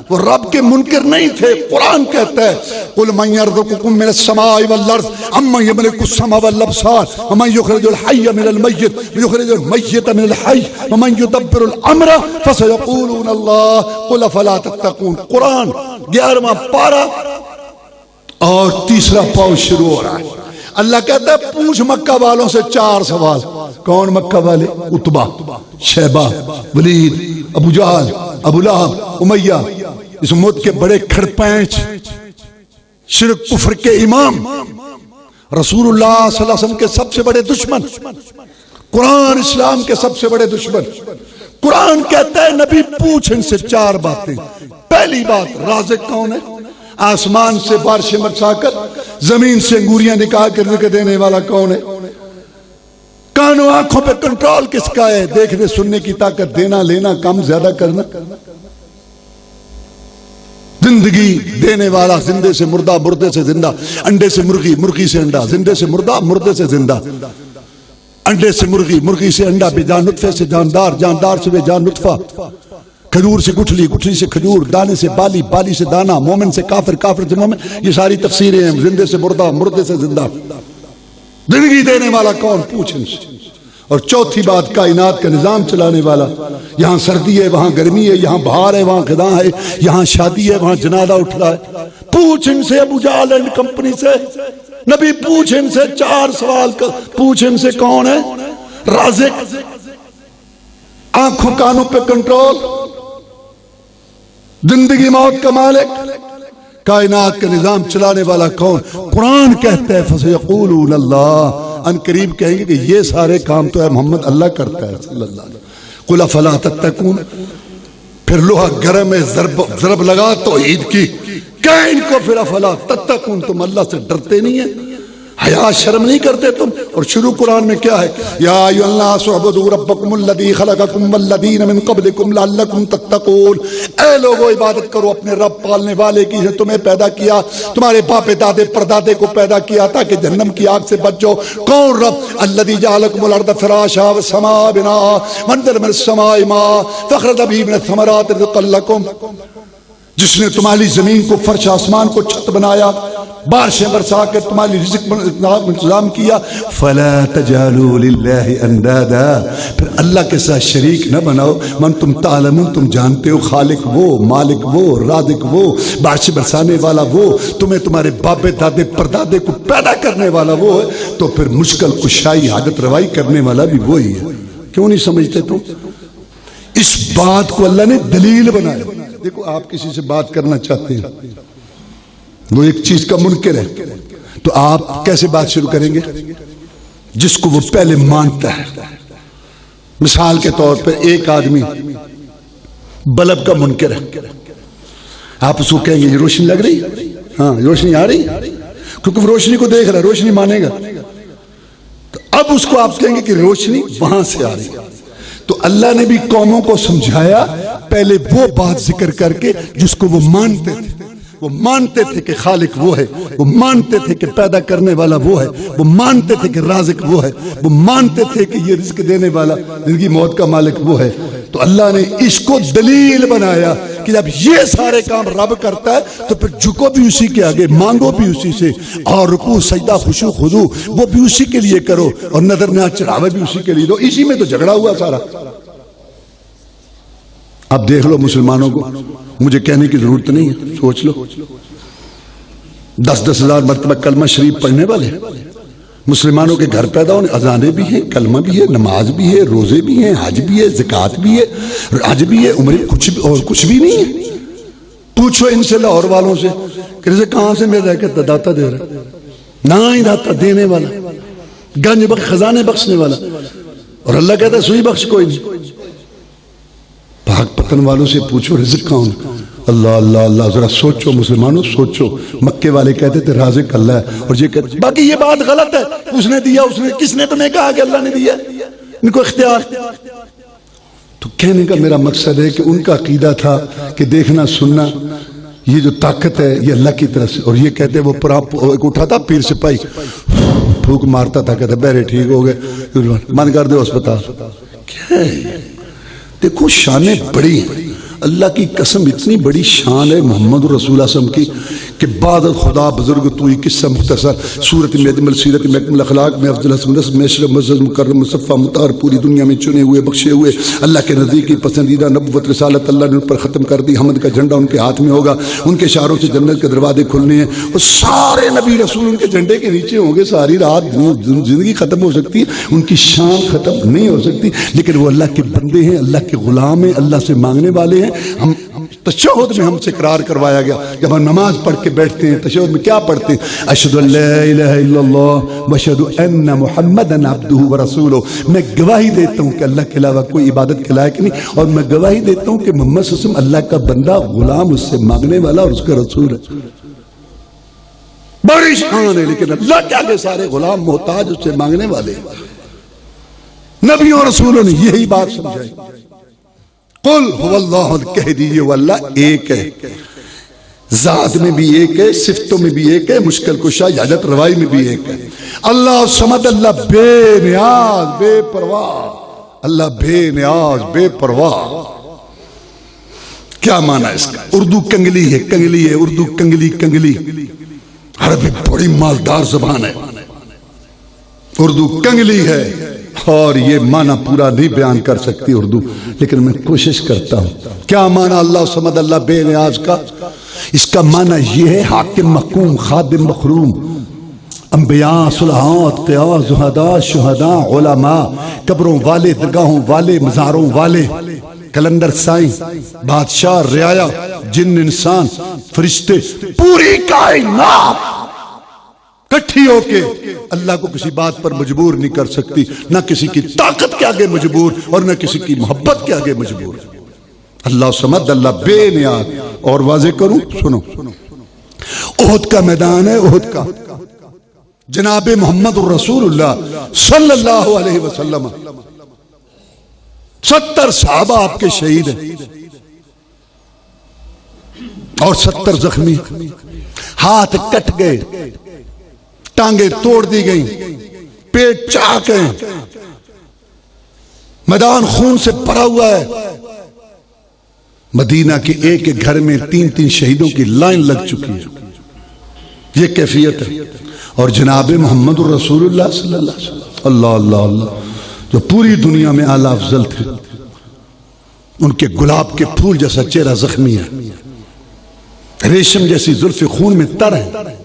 وہ رب کے منکر نہیں تھے۔ قرآن کہتا ہے قُلْ مَنْ يَرْزُقُكُم مِّنَ السَّمَاءِ وَالْأَرْضِ أَمَّن يَمْلِكُ السَّمْعَ وَالْأَبْصَارَ وَمَن يُخْرِجُ الْحَيَّ مِنَ الْمَيِّتِ وَيُخْرِجُ الْمَيِّتَ مِنَ الْحَيِّ وَمَن يُدَبِّرُ الْأَمْرَ فَسَيَقُولُونَ اللَّهُ قُلْ أَفَلَا تَتَّقُونَ۔ قرآن 11واں پارہ اور 3 پاؤ شروع ہو رہا ہے۔ اللہ کہتا ہے پوچھ مکہ والوں سے 4 سوال۔ کون مکہ والے؟ عتبہ، شیبہ، ولید، ابو جہل، ابو لہب، امیہ، اس امت کے بڑے کھڑپینچ، شرک کفر کے امام، رسول اللہ صلی اللہ علیہ وسلم کے سب سے بڑے دشمن، قرآن اسلام کے سب سے بڑے دشمن۔ قرآن کہتا ہے نبی پوچھ ان سے 4 باتیں۔ پہلی بات، رازق کون ہے؟ آسمان سے بارشیں برسا کر زمین سے انگوریاں نکال کر رزق دینے والا کون ہے؟ کانوں آنکھوں پہ کنٹرول کس کا ہے؟ دیکھنے سننے کی طاقت، دینا لینا کم زیادہ کرنا، زندگی دینے والا، زندے سے مردہ، مردے سے زندہ، انڈے سے مرغی، مرغی سے انڈا، زندے سے مردہ، مردے سے زندہ، انڈے سے مرغی، مرغی سے انڈا، بے جان نطفے سے جاندار، جاندار سے بے جان نطفہ، کھجور سے گٹھلی، گٹھلی سے کھجور، دانے سے بالی، بالی سے دانا، مومن سے کافر، کافر سے مومن۔ یہ ساری تفسیریں ہیں۔ زندے سے مردہ، مردے سے زندہ، زندگی دینے والا کون؟ پوچھ ان سے۔ اور چوتھی بات، کائنات کا نظام چلانے والا، یہاں سردی ہے وہاں گرمی ہے، یہاں بہار ہے وہاں خزاں ہے، یہاں شادی ہے وہاں جنازہ اٹھ رہا ہے۔ پوچھ ان سے ابو جہل اینڈ کمپنی سے، نبی پوچھ ان سے 4 سوال کا۔ پوچھ ان سے کون ہے رازق، آنکھوں کانوں پہ کنٹرول، زندگی موت کا مالک، کائنات کا نظام چلانے والا کون؟ قرآن کہتا ہے فَسَيَقُولُونَ اللَّهُ، ان قریب کہیں گے کہ یہ سارے کام تو ہے محمد اللہ کرتا ہے صلی اللہ علیہ وسلم۔ قُلْ أَفَلَا تَتَّقُونَ۔ پھر لوہا گرم ہے، ضرب لگا توحید کی، کہ ان کو پھر افلا تتقون، تم اللہ سے ڈرتے نہیں ہیں، حیا شرم نہیں کرتے تم؟ اور شروع قرآن میں کیا ہے؟ یا ایھا الناس اعبدوا ربکم الذی خلقکم والذین من قبلکم لعلکم تتقون۔ اے لوگو عبادت کرو اپنے رب پالنے والے کی، جس نے تمہیں پیدا کیا، تمہارے باپ دادے پردادے کو پیدا کیا تاکہ جہنم کی آگ سے بچ جاؤ۔ کون رب؟ الذی جعلکم الارض فراشا والسماء بناء وانزل من السماء ماء فاخرج به من الثمرات رزقا لکم، جس نے تمہاری زمین کو فرش، آسمان کو چھت بنایا، بارشیں برسا کر تمہاری رزق انتظام کیا۔ فلا تجعلوا للہ اندادا، پھر اللہ کے ساتھ شریک نہ بناؤ۔ من تم تعلمون، تم جانتے ہو خالق وہ، مالک وہ، رازق وہ، بارشیں برسانے والا وہ، تمہیں تمہارے باپ دادے پردادے کو پیدا کرنے والا وہ ہے، تو پھر مشکل کشائی حاجت روائی کرنے والا بھی وہی ہے۔ کیوں نہیں سمجھتے تم؟ اس بات کو اللہ نے دلیل بنایا۔ دیکھو آپ کسی سے بات کرنا چاہتے ہیں، وہ ایک چیز کا منکر ہے، تو آپ کیسے بات شروع کریں گے؟ جس کو وہ پہلے مانتا ہے۔ مثال کے طور پر ایک آدمی بلب کا منکر ہے، آپ اس کو کہیں گے یہ روشنی لگ رہی؟ ہاں روشنی آ رہی، کیونکہ وہ روشنی کو دیکھ رہا ہے، روشنی مانے گا۔ تو اب اس کو آپ کہیں گے کہ روشنی وہاں سے آ رہی۔ تو اللہ نے بھی قوموں کو سمجھایا، پہلے وہ بات ذکر کر کے جس کو وہ مانتے تھے۔ وہ مانتے تھے کہ خالق وہ ہے، وہ مانتے تھے کہ پیدا کرنے والا وہ ہے، وہ مانتے تھے کہ رازق وہ ہے، وہ مانتے تھے کہ یہ رزق دینے والا، زندگی موت کا مالک وہ ہے۔ تو اللہ نے اس کو دلیل بنایا کہ کہ جب یہ سارے کام رب کرتا ہے تو پھر جھکو بھی اسی کے آگے، مانگو بھی اسی سے، اور رکوع سجدہ خشوع خضوع وہ بھی اسی کے لیے کرو، اور نظر نیاز چڑھاوے بھی اسی کے لیے دو۔ اسی میں تو جھگڑا ہوا سارا۔ اب دیکھ لو مسلمانوں کو، مجھے کہنے کی ضرورت نہیں ہے، سوچ لو، 10,000 مرتبہ کلمہ شریف پڑھنے والے مسلمانوں کے گھر پیدا ہونے، اذانیں بھی ہیں، کلمہ بھی ہے، نماز بھی ہے، روزے بھی ہیں، حج بھی ہے، زکوٰۃ بھی ہے، حج بھی ہے، عمرے کچھ بھی نہیں ہے۔ پوچھو ان سے، لاہور والوں سے کہ کہاں سے میرا کہتا داتا دے رہا، نہ ہی داتا دینے والا، گنج بخش، خزانے بخشنے والا، اور اللہ کہتا ہے سوئی بخش کوئی نہیں۔ پاک پتن والوں سے پوچھو رزق کون؟ اللہ اللہ اللہ۔ ذرا سوچو مسلمانوں، سوچو۔ مکے والے کہتے تھے رازق اللہ ہے، اور یہ کہتے، باقی یہ بات غلط ہے، اس نے دیا، کس نے تمہیں کہا کہ اللہ نے دیا؟ ان کو اختیار۔ تو کہنے کا میرا مقصد ہے کہ ان کا عقیدہ تھا کہ دیکھنا سننا یہ جو طاقت ہے یہ اللہ کی طرف سے، اور یہ کہتے وہ ایک اٹھا تھا پیر سپاہی، پھوک مارتا تھا، کہتا بہرے ٹھیک ہو گئے، بند کر دو اسپتال۔ کیا ہے؟ دیکھو شانیں بڑی ہیں، اللہ کی قسم اتنی بڑی شان ہے محمد رسول اللہ صلی اللہ علیہ وسلم کی کہ بعد خدا بزرگ تو ہی قصہ مختصر، صورت مجمل سیرت محکم اخلاق میں افضل حسن رسم میشرف معزز مکرم مصفہ مطہر، پوری دنیا میں چنے ہوئے بخشے ہوئے اللہ کے نزدیک کی پسندیدہ نبوت رسالت اللہ نے ان پر ختم کر دی۔ حمد کا جھنڈا ان کے ہاتھ میں ہوگا، ان کے اشاروں سے جنت کے دروازے کھلنے ہیں، اور سارے نبی رسول ان کے جھنڈے کے نیچے ہوں گے۔ ساری رات زندگی ختم ہو سکتی ہے، ان کی شان ختم نہیں ہو سکتی، لیکن وہ اللہ کے بندے ہیں، اللہ کے غلام ہیں، اللہ سے مانگنے والے ہیں۔ ہم تشہد میں ہم سے اقرار کروایا گیا، جب ہم نماز پڑھ کے بیٹھتے ہیں تشہد میں کیا پڑھتے ہیں؟ اشہد ان لا الہ الا اللہ واشہد ان محمدا عبدہ ورسولہ۔ میں گواہی دیتا ہوں کہ اللہ کے علاوہ کوئی عبادت کے لائق نہیں، اور میں گواہی دیتا ہوں کہ محمد صلی اللہ علیہ وسلم اللہ کا بندہ، غلام، اس سے مانگنے والا اور اس کا رسول ہے۔ بڑی شان ہے، لیکن اللہ کے آگے سارے غلام محتاج، اس سے مانگنے والے۔ نبیوں اور رسولوں نے یہی بات سمجھائی۔ قل هو اللہ، کہہ دیجئے وہ اللہ ایک ہے، ذات میں بھی ایک ہے، صفتوں میں بھی ایک ہے، مشکل کشا حاجت روائی میں بھی ایک ہے۔ اللہ صمد، اللہ بے نیاز بے پرواہ، اللہ بے نیاز بے پرواہ۔ کیا معنی اس کا؟ اردو کنگلی ہے، کنگلی ہے اردو، کنگلی کنگلی۔ عربی بڑی مالدار زبان ہے، اردو کنگلی ہے، اور یہ معنی پورا نہیں بیان کر سکتی اردو، لیکن میں کوشش کرتا ہوں۔ کیا معنی اللہ صمد، اللہ بے نیاز کا؟ اس کا معنی یہ ہے حاکم محکوم، خادم مخروم، انبیاء، صلحات، قیاس، زہداء، شہداء، علماء، قبروں والے، درگاہوں والے، مزاروں والے، کلندر سائیں، بادشاہ، رعایا، جن، انسان، فرشتے، پوری کائنات کٹھی ہو کے اللہ کو کسی بات پر مجبور نہیں کر سکتی، نہ کسی کی طاقت کے آگے مجبور، اور نہ کسی کی محبت کے آگے مجبور۔ اللہ صمد، اللہ بے نیاز۔ اور واضح کروں، سنو، احد کا میدان ہے، احد کا، جناب محمد الرسول اللہ صلی اللہ علیہ وسلم، 70 صحابہ آپ کے شہید ہیں، اور 70 زخمی، ہاتھ کٹ گئے، ٹانگیں توڑ دی گئیں، پیٹ چاک ہیں، میدان خون سے بھرا ہوا ہے۔ مدینہ کے ایک ایک گھر میں 3 شہیدوں کی لائن لگ چکی ہے، یہ کیفیت ہے۔ اور جناب محمد الرسول اللہ صلی اللہ علیہ وسلم، اللہ اللہ اللہ، جو پوری دنیا میں اعلیٰ افضل تھے، ان کے گلاب کے پھول جیسا چہرہ زخمی ہے، ریشم جیسی زلف خون میں تر ہے،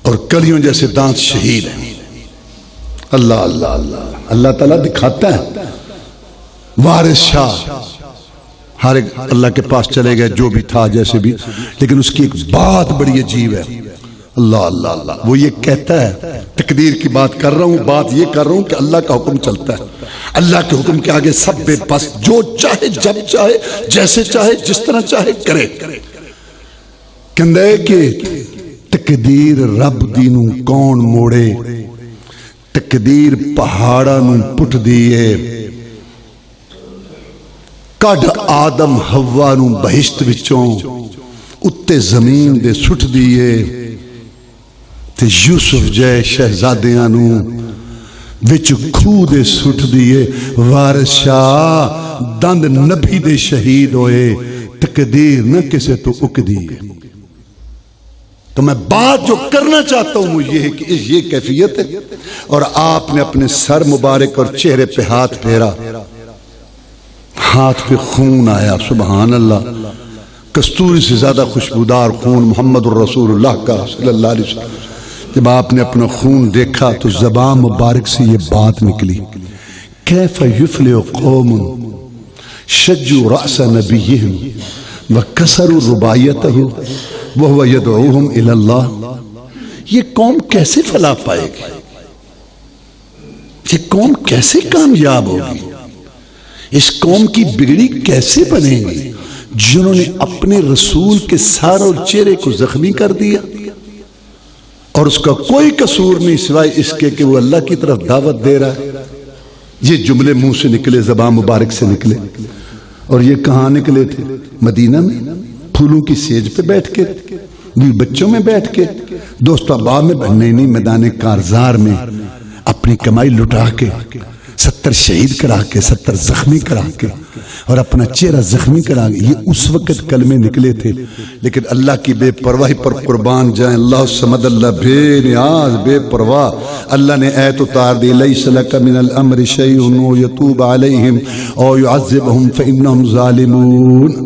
اور کلیوں جیسے دانت شہید ہیں۔ اللہ اللہ اللہ، اللہ تعالیٰ دکھاتا ہے۔ وارث شاہ ہر ایک اللہ کے پاس چلے گئے، جو بھی تھا جیسے بھی، لیکن اس کی ایک بات بڑی عجیب ہے۔ اللہ اللہ اللہ، وہ یہ کہتا ہے، تقدیر کی بات کر رہا ہوں، بات یہ کر رہا ہوں کہ اللہ کا حکم چلتا ہے، اللہ کے حکم کے آگے سب بے بس، جو چاہے جب چاہے جیسے چاہے جس طرح چاہے کرے۔ کہندے کہ تقدیر رب دی نو کون موڑے، تقدیر پہاڑاں نو پٹ دیئے، کڈ آدم حوا نو بہشت وچوں اتے زمین دے سٹ دیئے، تے یوسف جے شہزادیاں نو وچ کھو دے سٹ دیئے۔ وارث شاہ دند نبی دے شہید ہوئے، تقدیر نہ کسے تو اقدیر. تو میں بات جو کرنا چاہتا ہوں وہ یہ ہے کہ یہ کیفیت ہے. اور آپ نے اپنے سر مبارک اور چہرے پہ ہاتھ پھیرا, ہاتھ پہ خون آیا. سبحان اللہ, کستوری سے زیادہ خوشبودار خون محمد الرسول اللہ کا صلی اللہ علیہ وسلم. جب آپ نے اپنا خون دیکھا تو زبان مبارک سے یہ بات نکلی, کیف یفلح قوم شجوا رأس نبیہم وکسروا رباعیتہ وہو یدعوہم الی اللہ. یہ قوم کیسے فلاح پائے گی, یہ قوم کیسے کامیاب ہوگی, اس قوم کی بگڑی کیسے بنے گی جنہوں نے اپنے رسول کے سر اور چہرے کو زخمی کر دیا اور اس کا کوئی قصور نہیں سوائے اس کے کہ وہ اللہ کی طرف دعوت دے رہا ہے. یہ جملے منہ سے نکلے, زبان مبارک سے نکلے. اور یہ کہاں نکلے تھے؟ مدینہ میں, پھولوں کی سیج پہ بیٹھ کے, بچوں میں بیٹھ کے, دوست احباب میں, نہیں میدان کارزار میں اپنی کمائی لٹا کے, 70 شہید کرا کے, 70 زخمی کرا کے اور اپنا چہرہ زخمی کرا کے. یہ اس وقت کلمے نکلے تھے. لیکن اللہ کی بے پرواہی پر قربان جائیں. اللہ صمد, اللہ بے نیاز, بے پرواہ. اللہ نے ایت اتار دی, لیس لک من الامر شیء یتوب علیہم او یعذبہم فانہم ظالمون.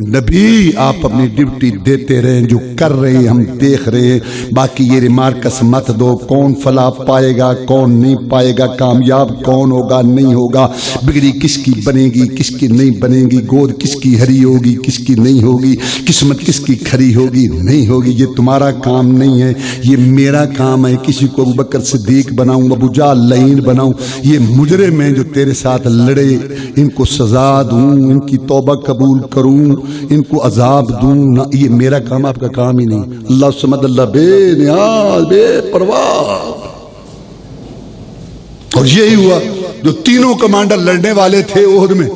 نبی آپ اپنی ڈیوٹی دیتے رہے, جو کر رہے ہیں ہم دیکھ رہے ہیں. باقی یہ ریمارکس مت دو, کون فلاح پائے گا کون نہیں پائے گا, کامیاب کون ہوگا نہیں ہوگا, بگڑی کس کی بنے گی کس کی نہیں بنے گی, گود کس کی ہری ہوگی کس کی نہیں ہوگی, قسمت کس کی کھری ہوگی نہیں ہوگی. یہ تمہارا کام نہیں ہے, یہ میرا کام ہے. کسی کو ابوبکر صدیق بناؤں, ابو جہل لعین بناؤں. یہ مجرم ہیں جو تیرے ساتھ لڑے, ان کو سزا دوں, ان کی توبہ قبول کروں, ان کو عذاب دوں نہ. یہ میرا کام, آپ کا کام ہی نہیں. اللہ سمد, اللہ بے نیاز, بے پرواہ. اور یہی ہوا, جو تینوں کمانڈر لڑنے والے تھے احد میں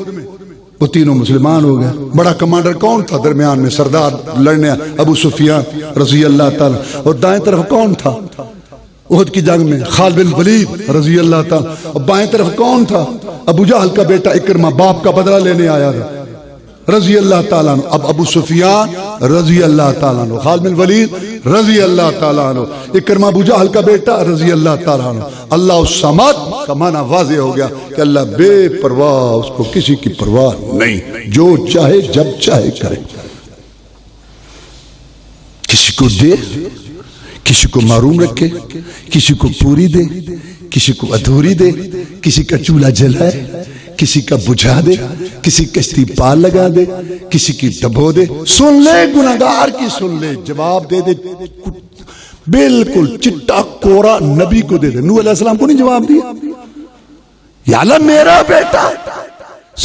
وہ تینوں مسلمان ہو گئے. بڑا کمانڈر کون تھا درمیان میں, سردار لڑنے, ابو سفیان رضی اللہ تعالی. اور دائیں طرف کون تھا احد کی جنگ میں, خالد بن ولید رضی اللہ تعالی. اور بائیں طرف کون تھا, ابو جہل کا بیٹا اکرمہ, باپ کا بدلہ لینے آیا تھا رضی اللہ تعالیٰ عنہ. اب ابو سفیان رضی اللہ تعالیٰ عنہ, خالد بن ولید رضی اللہ تعالیٰ عنہ, اکرمہ ابو جہل کا بیٹا رضی اللہ تعالیٰ عنہ. اللہ الصمد کا معنی واضح ہو گیا کہ اللہ بے پرواہ, اس کو کسی کی پرواہ نہیں, جو چاہے جب چاہے کرے. کسی کو دے, کسی کو محروم رکھے, کسی کو پوری دے, کسی کو ادھوری دے, کسی کا چولہا جلائے, کسی کا بجھا دے, کسی کشتی پار لگا دے, کسی کی ڈبو دے. سن لے گناہگار کی, سن لے, جواب دے دے بالکل چٹا کورا نبی کو دے دے. نوح علیہ السلام کو نہیں جواب دیا, یا اللہ میرا بیٹا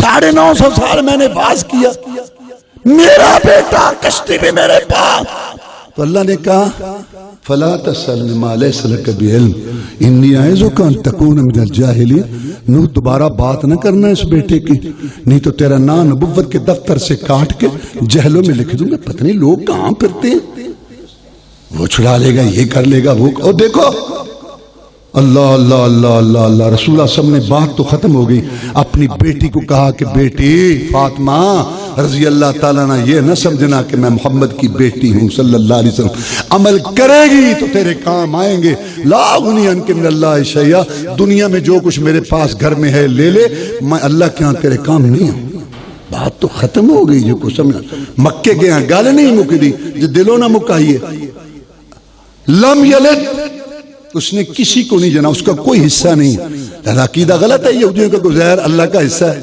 950 سال میں نے باز کیا, میرا بیٹا کشتی میں میرے پاس. تو اللہ نے کہا فلا تسألنی ما لیس لک بعلم انی اعظک ان تکون من الجاہلین. نو دوبارہ بات نہ کرنا اس بیٹے کی, نہیں تو تیرا نام نبوت کے دفتر سے کاٹ کے جہلوں میں لکھ دوں گا. پتہ نہیں لوگ کہاں پھرتے ہیں, وہ چھڑا لے گا, یہ کر لے گا, وہ. اور دیکھو اللہ اللہ اللہ اللہ اللہ, رسول اللہ صلی اللہ علیہ وسلم نے بات تو ختم ہو گئی. اپنی بیٹی کو کہا کہ بیٹی فاطمہ رضی اللہ تعالیٰ عنہ, یہ نہ سمجھنا کہ میں محمد کی بیٹی ہوں صلی اللہ علیہ وسلم. عمل کرے گی تو تیرے کام آئیں گے. لا اغنی عنک من اللہ شیئا, دنیا میں جو کچھ میرے پاس گھر میں ہے لے لے, میں اللہ کے ہاں تیرے کام نہیں ہوں. بات تو ختم ہو گئی. جو کو سمجھا, مکے کے ہاں گال نہیں مکی دی, جو دلوں نہ مکائیے. لم یلد, اس نے کسی کو نہیں جنا, اس کا کوئی حصہ نہیں. عقیدہ غلط ہے یہودیوں کا کہ زہر اللہ کا حصہ ہے.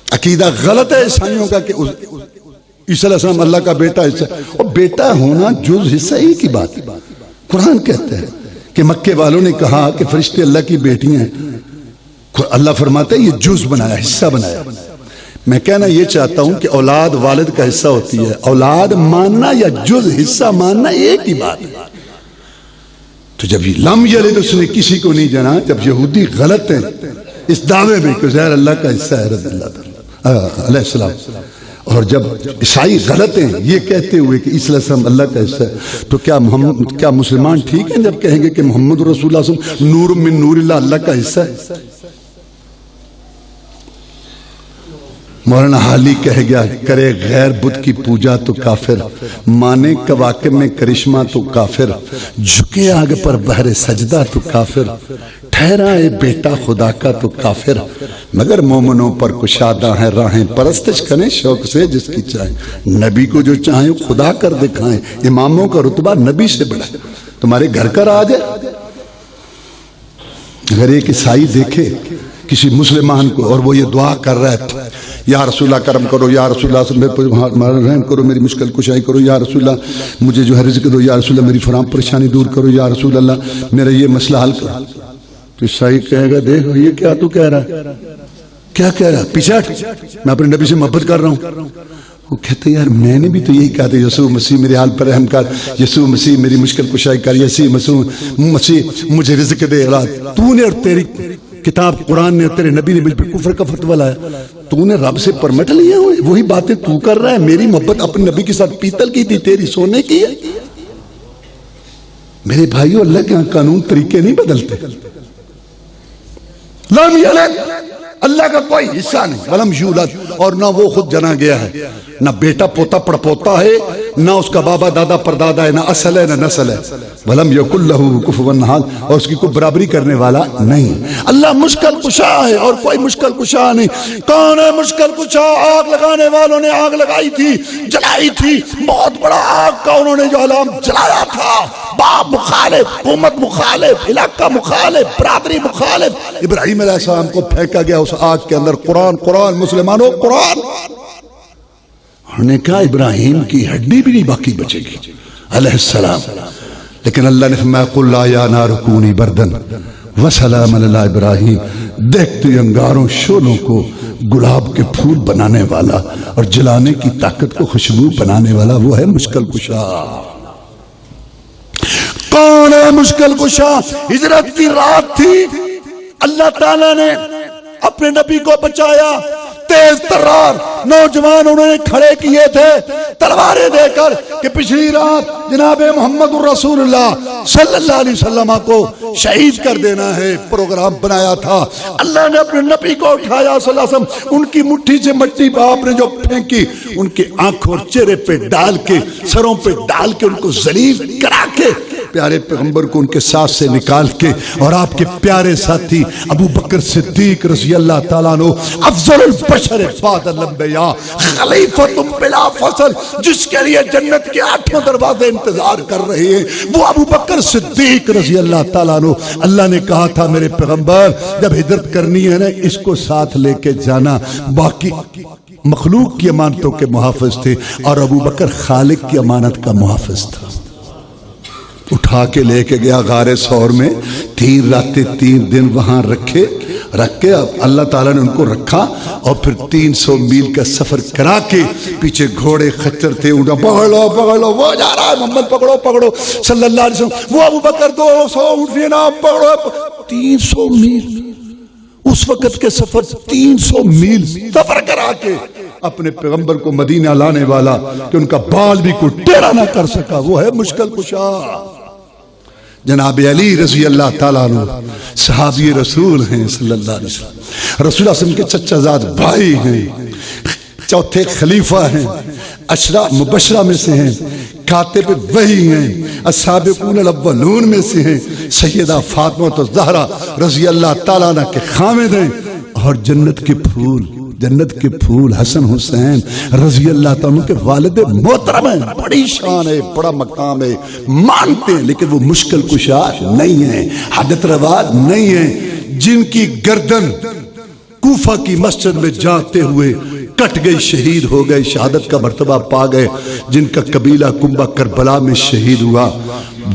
عقیدہ غلط ہے عیسائیوں کا کہ عیسی علیہ السلام اللہ کا بیٹا حصہ ہے. اور بیٹا ہونا جز حصہ ہی کی بات. قرآن کہتا ہے کہ مکے والوں نے کہا کہ فرشتے اللہ کی بیٹیاں ہیں. اللہ فرماتا ہے یہ جز بنایا, حصہ بنایا. میں کہنا یہ چاہتا ہوں کہ اولاد والد کا حصہ ہوتی ہے. اولاد ماننا یا جز حصہ ماننا ایک ہی بات ہے. تو جب یہ لم یلد, اس نے کسی کو نہیں جنا. جب یہودی غلط ہیں اس دعوے میں کہ زہر اللہ کا حصہ ہے رضی اللہ علیہ السلام, اور جب عیسائی غلط ہیں یہ کہتے ہوئے کہ عیسی علیہ السلام اللہ کا حصہ ہے, تو کیا مسلمان ٹھیک ہیں جب کہیں گے کہ محمد رسول اللہ صلی اللہ علیہ وسلم نور من نور اللہ, اللہ کا حصہ ہے؟ مولانا حالی کہہ گیا کرے غیر بت کی پوجا تو کافر، مانے کواکب میں کرشمہ تو کافر، جھکے آگ پر بہر سجدہ تو کافر، ٹھہرائے بیٹا خدا کا تو کافر، مگر مومنوں پر کشادہ ہیں راہیں، پرستش کریں شوق سے جس کی چاہیں، نبی کو جو چاہیں خدا کر دکھائیں، اماموں کا رتبہ نبی سے بڑا ہے۔ تمہارے گھر کا راج ہے، اگر ایک عیسائی دیکھے کسی مسلمان کو اور وہ یہ دعا کر رہا ہے یا رسول اللہ کرم کرو، یا رسول اللہ رحم کرو، میری مشکل کشائی کرو، یا رسول اللہ مجھے جو ہے رزق دو، یا رسول اللہ میری فلاں پریشانی دور کرو، یا رسول اللہ میرا یہ مسئلہ حل کرو، تو عیسائی کہے گا دیکھ یہ کیا تو کہہ رہا ہے، کیا کہہ رہا ہے، پیچھے ہٹ، میں اپنے نبی سے محبت کر رہا ہوں۔ وہ کہتے یار میں نے بھی تو یہی کہا تھا، یسوع مسیح میرے حال پر رحم کر، یسوع مسیح میری مشکل کشائی کر، یسوع مسیح مجھے رزق دے، تو نے اور تیری کتاب قرآن نے تیرے نبی نے مجھ پہ کفر کا فتویٰ لایا، تو نے رب سے پرمٹ لیا ہوئے، وہی باتیں تو کر رہا ہے۔ میری محبت اپنے نبی کے ساتھ پیتل کی تھی، تیری سونے کی ہے۔ میرے بھائیو اللہ کے ہاں قانون طریقے نہیں بدلتے۔ لم یلد، اللہ کا کوئی حصہ نہیں، ولم یولد، اور نہ وہ خود جنا گیا ہے، نہ بیٹا پوتا پڑپوتا ہے، نہ اس کا بابا دادا پردادا ہے، نہ اصل ہے نہ نسل ہے، ولم یکن لہ کفوا احد، اور اس کی کوئی برابری کرنے والا نہیں۔ اللہ مشکل کشا ہے اور کوئی مشکل کشا نہیں۔ کون ہے مشکل کشا؟ آگ لگانے والوں نے آگ لگائی تھی، جلائی تھی، بہت بڑا آگ کا انہوں نے جو علام جلایا تھا، باپ مخالف، حکومت مخالف، علاقہ مخالف، برادری مخالف، ابراہیم علیہ السلام کو پھینکا گیا اس آگ کے اندر، قرآن قرآن مسلمانوں قرآن۔ انہوں نے کہا ابراہیم کی ہڈی بھی نہیں باقی بچے گی علیہ السلام، لیکن اللہ نے فرمایا قل لا یا نار کونی بردن وسلام علی ابراہیم، دیکھتے انگاروں شولوں کو گلاب کے پھول بنانے والا اور جلانے کی طاقت کو خوشبو بنانے والا وہ ہے مشکل کشا۔ کون ہے مشکل کشا؟ ہجرت کی رات تھی، اللہ تعالیٰ نے اپنے نبی کو بچایا، تیز ترار نوجوان انہوں نے کھڑے کیے تھے تلواریں دے کر کہ پچھلی رات جناب محمد رسول اللہ صلی اللہ علیہ وسلم کو شہید کر دینا ہے، پروگرام بنایا تھا۔ اللہ نے اپنے نبی کو اٹھایا صلی اللہ علیہ وسلم، ان کی مٹھی سے مٹی باپ نے جو پھینکی ان کے آنکھوں اور چہرے پہ ڈال کے، سروں پہ ڈال کے، ان کو ذلیل کرا کے پیارے پیغمبر کو ان کے ساتھ سے نکال کے، اور آپ کے پیارے ساتھی ابو بکر صدیق رضی اللہ تعالیٰ عنہ، افضل البشر بعد الانبیاء، خلیفۃ بلا فصل، جس کے لیے جنت کے 8 دروازے انتظار کر رہے ہیں، وہ ابو بکر صدیق رضی اللہ تعالیٰ عنہ۔ اللہ نے کہا تھا میرے پیغمبر جب ہجرت کرنی ہے نا اس کو ساتھ لے کے جانا، باقی مخلوق کی امانتوں کے محافظ تھے اور ابو بکر خالق کی امانت کا محافظ تھا۔ اٹھا کے لے کے گیا غار ثور میں، 3 راتیں 3 دن وہاں رکھ کے اللہ تعالیٰ نے ان کو رکھا، اور پھر 300 میل کا سفر کرا کے، پیچھے گھوڑے خچر تھے، اونٹا پکڑ لو وہ جا رہا ہے، محمد پکڑو صلی اللہ علیہ وسلم، وہ ابو بکر 200 اونٹنی نا پکڑو، 300 میل اس وقت کے سفر، 300 میل سفر کرا کے اپنے پیغمبر کو مدینہ لانے والا کہ ان کا بال بھی کوئی ٹیڑھا نہ کر سکا، وہ ہے مشکل کشا۔ جناب علی رضی اللہ تعالیٰ عنہ صحابی رسول ہیں صلی اللہ علیہ وسلم، رسول اللہ صلی اللہ علیہ وسلم کے چچا زاد بھائی ہیں، چوتھے خلیفہ ہیں، عشرہ مبشرہ میں سے ہیں، کاتب وحی ہیں، السابقون الاولون میں سے ہیں، سیدہ فاطمہ الزہرا رضی اللہ تعالیٰ عنہ کے خامد ہیں، اور جنت کے پھول حسن حسین رضی اللہ تعالیٰ کے والد محترم ہیں، بڑی شان ہے، بڑا مقام ہے، مانتے ہیں، لیکن وہ مشکل کشا نہیں ہیں، حدت روا نہیں ہیں، جن کی گردن کوفہ کی مسجد میں جاتے ہوئے کٹ گئی، شہید ہو گئے، شہادت کا مرتبہ پا گئے، جن کا قبیلہ کنبہ کربلا میں شہید ہوا،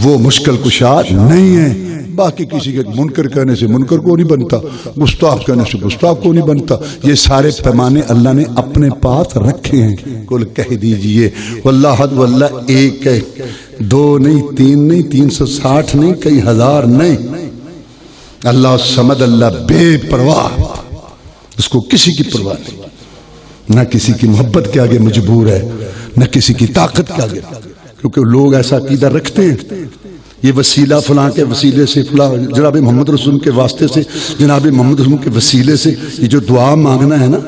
وہ مشکل کشا نہیں ہیں۔ باقی کسی کے منکر کہنے سے منکر کو نہیں بنتا، گستاخ کہنے سے گستاخ کو نہیں بنتا، یہ سارے پیمانے اللہ نے اپنے پاس رکھے ہیں۔ کل کہہ دیجئے واللہ حد واللہ ایک ہے، 2 نہیں 3 نہیں 360 نہیں کئی ہزار نہیں، اللہ صمد، اللہ بے پرواہ، اس کو کسی کی پرواہ نہیں، نہ کسی کی محبت کے آگے مجبور ہے، نہ کسی کی طاقت کے آگے، کیونکہ لوگ ایسا عقیدہ رکھتے ہیں یہ وسیلہ فلاں کے وسیلے سے، فلاں جناب محمد رسول کے واسطے سے، جناب محمد رسول کے وسیلے سے، یہ جو دعا مانگنا ہے نا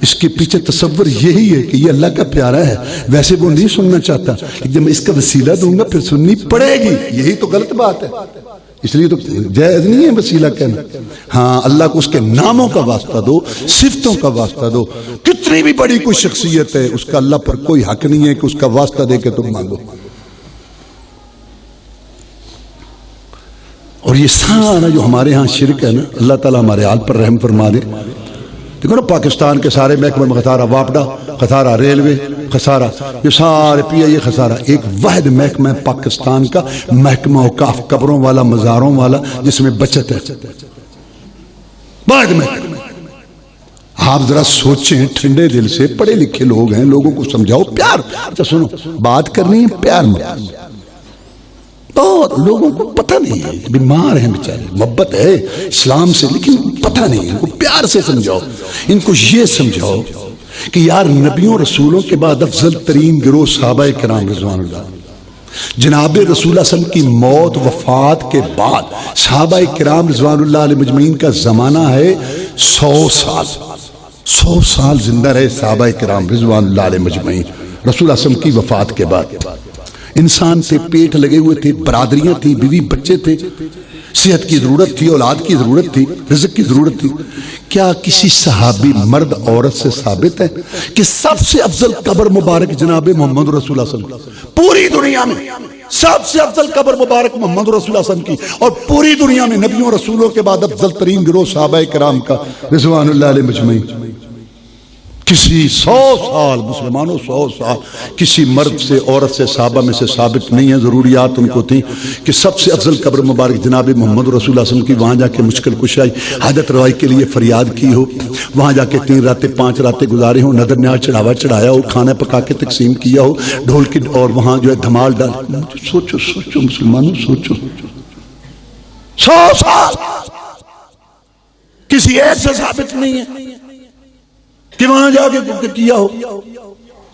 اس کے پیچھے تصور یہی ہے کہ یہ اللہ کا پیارا ہے، ویسے وہ نہیں سننا چاہتا، جب میں اس کا وسیلہ دوں گا پھر سننی پڑے گی، یہی تو غلط بات ہے، اس لیے تو جائز نہیں ہے وسیلہ کہنا۔ ہاں اللہ کو اس کے ناموں کا واسطہ دو، صفتوں کا واسطہ دو، کتنی بھی بڑی کوئی شخصیت ہے اس کا اللہ پر کوئی حق نہیں ہے کہ اس کا واسطہ دے کے تم مانگو۔ اور یہ سارا جو ہمارے ہاں شرک ہے نا، اللہ تعالیٰ ہمارے حال پر رحم فرما دے۔ دیکھو نا پاکستان کے سارے محکمے میں خسارہ، واپڈا خسارہ، ریلوے خسارہ، یہ سارے پی آئی اے خسارہ۔ ایک واحد محکمہ ہے پاکستان کا، محکمہ اوقاف قبروں والا، مزاروں والا، جس میں بچت ہے، واحد محکمہ۔ آپ ذرا سوچیں ٹھنڈے دل سے، پڑھے لکھے لوگ ہیں، لوگوں کو سمجھاؤ، پیار اچھا سنو، بات کرنی ہے پیار میں۔ بہت لوگوں کو پتہ نہیں ہے، بیمار ہیں بیچارے، محبت ہے اسلام سے لیکن پتہ نہیں، ان کو پیار سے سمجھاؤ، ان کو یہ سمجھاؤ کہ یار نبیوں رسولوں کے بعد افضل ترین گروہ صحابہ کرام رضوان اللہ، جناب رسول اللہ صلی اللہ علیہ وسلم کی موت وفات کے بعد صحابہ کرام رضوان اللہ علیہ مجمعین کا زمانہ ہے 100 سال، 100 سال زندہ رہے صحابہ کرام رضوان اللہ علیہ مجمعین رسول اللہ صلی اللہ علیہ وسلم کی وفات کے بعد۔ انسان تھے، پیٹ لگے ہوئے تھے، برادریاں تھیں، بیوی بچے تھے، صحت کی ضرورت تھی، اولاد کی ضرورت تھی، رزق کی ضرورت تھی۔ کیا کسی صحابی مرد عورت سے ثابت ہے کہ سب سے افضل قبر مبارک جناب محمد رسول اللہ صلی اللہ علیہ وسلم، پوری دنیا میں سب سے افضل قبر مبارک محمد رسول اللہ صلی اللہ علیہ وسلم کی، اور پوری دنیا میں نبیوں رسولوں کے بعد افضل ترین گروہ صحابہ کرام کا رضوان اللہ علیہ مجمعین۔ کسی 100 سال مسلمانوں 100 سال کسی مرد سے عورت سے صحابہ میں سے ثابت نہیں ہے۔ ضروریات ان کو تھی کہ سب سے افضل قبر مبارک جناب محمد رسول اللہ صلی اللہ علیہ وسلم کی، وہاں جا کے مشکل کشائی حاجت روائی کے لیے فریاد کی ہو، وہاں جا کے 3 راتیں 5 راتیں گزارے ہوں، نظر نیاز چڑھاوا چڑھایا ہو، کھانا پکا کے تقسیم کیا ہو، ڈھول کی اور وہاں جو ہے دھمال ڈال۔ سوچو سوچو مسلمانوں، سوچو 100 سال کسی ایک سے ثابت نہیں ہے کہ وہاں جا کے کیا ہو۔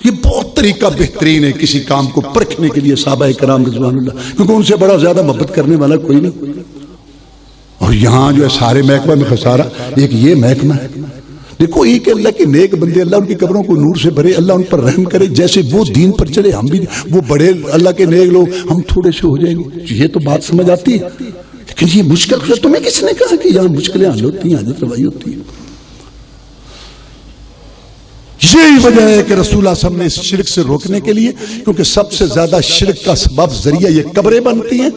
یہ بہت طریقہ بہترین ہے کسی کام کو پرکھنے کے لیے صحابہ کرام رضوان اللہ، کیونکہ ان سے بڑا زیادہ محبت کرنے والا کوئی نہیں۔ اور یہاں جو ہے سارے محکمہ میں خسارہ، ایک یہ محکمہ ہے۔ دیکھو ایک اللہ کے نیک بندے، اللہ ان کی قبروں کو نور سے بھرے، اللہ ان پر رحم کرے، جیسے وہ دین پر چلے ہم بھی، وہ بڑے اللہ کے نیک لوگ، ہم تھوڑے سے ہو جائیں گے۔ یہ تو بات سمجھ آتی ہے، لیکن یہ مشکل تمہیں کس نے کہا کہ یہاں مشکلیں حل ہوتی ہیں، حاجت روائی ہوتی ہے۔ یہی وجہ ہے کہ رسول اللہ صلی اللہ علیہ وسلم نے اس شرک سے روکنے کے لیے، کیونکہ سب سے زیادہ شرک کا سبب ذریعہ یہ قبریں بنتی ہیں،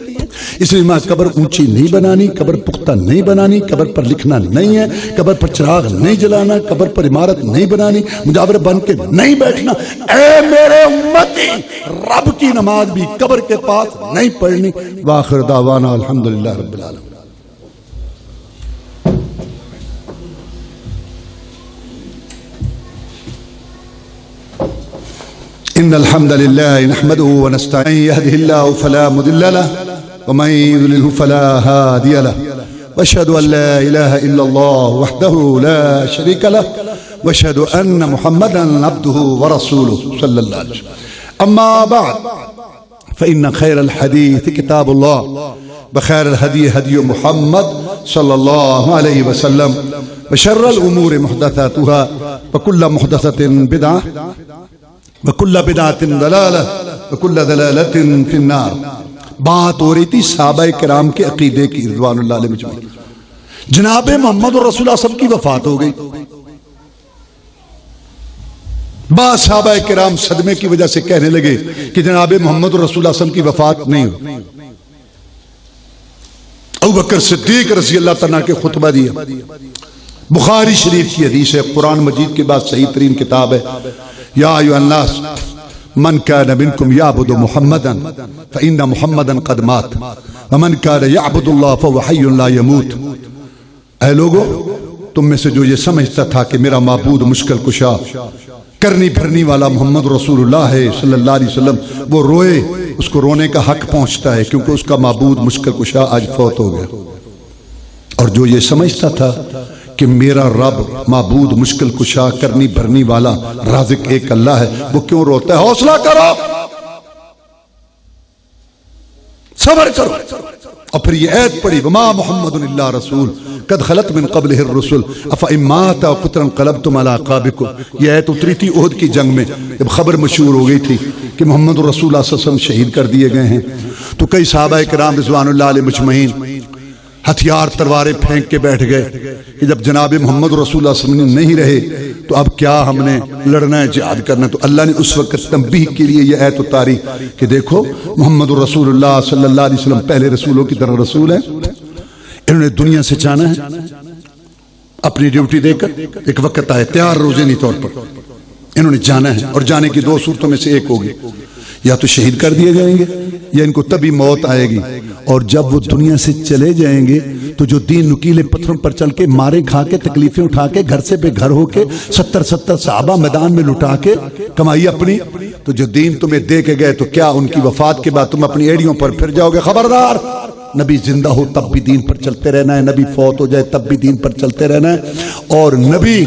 اس لیے میں قبر اونچی نہیں بنانی، قبر پختہ نہیں بنانی، قبر پر لکھنا نہیں ہے، قبر پر چراغ نہیں جلانا، قبر پر عمارت نہیں بنانی، مجاور بن کے نہیں بیٹھنا۔ اے میرے امتی، رب کی نماز بھی قبر کے پاس نہیں پڑھنی۔ وآخر دعوانا الحمدللہ رب العالمین۔ إن الحمد لله نحمده ونستعين، يهده الله فلا مضل له ومن يضلله فلا هادي له، واشهد ان لا اله الا الله وحده لا شريك له، واشهد ان محمدا عبده ورسوله صلى الله عليه وسلم. اما بعد فان خير الحديث كتاب الله، بخير الهدي هدي محمد صلى الله عليه وسلم، وشر الامور محدثاتها، وكل محدثة بدعة، وَكُلَّ بِدْعَةٍ ضَلَالَةٍ وَكُلَّ ضَلَالَةٍ فِي النَّارِ۔ بات ہو رہی تھی صحابہ کرام کے عقیدے کی رضوان اللہ علیہ مجمعین۔ جناب محمد رسول اللہ صلی اللہ علیہ وسلم کی وفات ہو گئی، بعض صحابہ کرام صدمے کی وجہ سے کہنے لگے کہ جناب محمد رسول اللہ صلی اللہ علیہ وسلم کی وفات نہیں ہو۔ ابوبکر صدیق رضی اللہ تعالیٰ کے خطبہ دیا، بخاری شریف کی حدیث ہے، قرآن مجید کے بعد صحیح ترین کتاب ہے۔ یا ایھا الناس من کان منکم یعبد محمدا فإن محمدا قد مات ومن کان یعبد اللہ فهو حی لا يموت۔ اے لوگو، تم میں سے جو یہ سمجھتا تھا کہ میرا معبود مشکل کشا کرنی بھرنی والا محمد رسول اللہ ہے صلی اللہ علیہ وسلم، وہ روئے، اس کو رونے کا حق پہنچتا ہے، کیونکہ اس کا معبود مشکل کشا آج فوت ہو گیا۔ اور جو یہ سمجھتا تھا کہ میرا رب معبود مشکل کشا کرنی بھرنی والا رازق ایک اللہ ہے، وہ کیوں روتا ہے؟ حوصلہ کرو، صبر کرو. اور پھر یہ عید پڑھی وما محمد الا رسول قد خلت من قبلہ الرسل افإن مات أو قتل انقلبتم على أعقابكم. یہ آیت اتری تھی احد کی جنگ میں جب خبر مشہور ہو گئی تھی کہ محمد رسول اللہ صلی اللہ علیہ وسلم شہید کر دیے گئے ہیں. تو کئی صحابہ کرام رضوان اللہ علیہ مجمعین ہتھیار تلواریں پھینک کے بیٹھ گئے کہ جب جناب محمد رسول اللہ صلی اللہ علیہ وسلم نہیں رہے تو اب کیا ہم نے لڑنا ہے، جہاد کرنا ہے. تو اللہ نے اس وقت تنبیہ کے لیے یہ آیت اتاری کہ دیکھو محمد رسول اللہ صلی اللہ علیہ وسلم پہلے رسولوں کی طرح رسول ہیں. انہوں نے دنیا سے جانا ہے اپنی ڈیوٹی دے کر. ایک وقت آئے تیار روزینی طور پر انہوں نے جانا ہے، اور جانے کی دو صورتوں میں سے ایک ہوگی، یا تو شہید کر دیے جائیں گے یا ان کو تبھی موت آئے گی. اور جب وہ دنیا سے چلے جائیں گے تو جو دین نکیلے پتھروں پر چل کے مارے کھا کے تکلیفیں اٹھا کے گھر سے بے گھر ہو کے 70 صحابہ میدان میں لٹا کے کمائی اپنی، تو جو دین تمہیں دے کے گئے تو کیا ان کی وفات کے بعد تم اپنی ایڑیوں پر پھر جاؤ گے؟ خبردار، نبی زندہ ہو تب بھی دین پر چلتے رہنا ہے، نبی فوت ہو جائے تب بھی دین پر چلتے رہنا ہے، اور نبی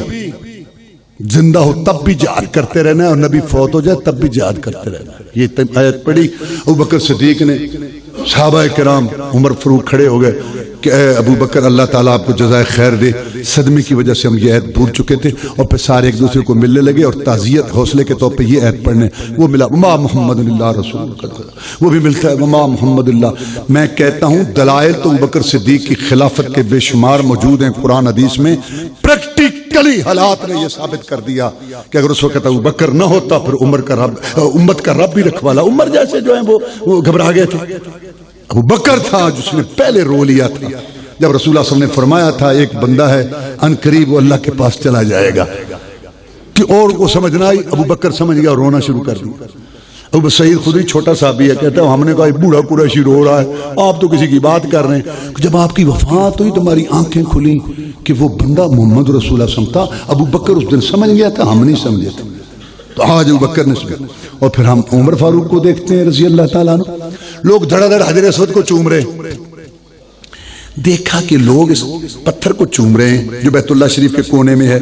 زندہ ہو تب بھی جہاد کرتے رہنا ہے، اور نبی فوت ہو جائے تب بھی جہاد کرتے رہنا ہے. یہ آیت پڑھی ابوبکر صدیق نے. صحابہ کرام عمر فاروق کھڑے ہو گئے کہ اے ابو بکر اللہ تعالیٰ آپ کو جزائے خیر دے، صدمے کی وجہ سے ہم یہ عید بھول چکے تھے. اور پھر سارے ایک دوسرے کو ملنے لگے اور تعزیت حوصلے کے طور پہ یہ عید پڑھنے. وہ ملا وما محمد اللہ رسول، وہ بھی ملتا ہے وما محمد اللہ. میں کہتا ہوں دلائل تو ابوبکر صدیق کی خلافت کے بے شمار موجود ہیں قرآن حدیث میں. پریکٹیکلی حالات نے یہ ثابت کر دیا کہ اگر اس وقت ابو بکر نہ ہوتا پھر عمر کا رب، امت کا رب بھی رکھوالا. عمر جیسے جو ہیں وہ گھبرا گئے تھے. ابو بکر تھا جس نے پہلے رو لیا تھا جب رسول اللہ صلی اللہ علیہ وسلم نے فرمایا تھا ایک بندہ ہے ان قریب وہ اللہ کے پاس چلا جائے گا، کہ اور کو سمجھنا آئی. ابو بکر سمجھ گیا، رونا شروع کر دیا. ابو سعید خود ہی چھوٹا صحابی ہے، کہتا ہے ہم نے کہا بوڑھا قریشی رو رہا ہے، آپ تو کسی کی بات کر رہے ہیں. جب آپ کی وفات ہوئی تمہاری آنکھیں کھلیں کہ وہ بندہ محمد رسول اللہ صلی اللہ علیہ وسلم تھا. ابو بکر اس دن سمجھ گیا تھا، ہم نہیں سمجھے تھے. تو آج ابو بکر نے سمجھا. اور پھر ہم عمر فاروق کو دیکھتے ہیں رضی اللہ تعالیٰ عنہ، لوگ دھڑا دھڑ حجر اسود کو چوم رہے ہیں. دیکھا کہ لوگ اس پتھر کو چوم رہے ہیں جو بیت اللہ شریف کے کونے میں ہے.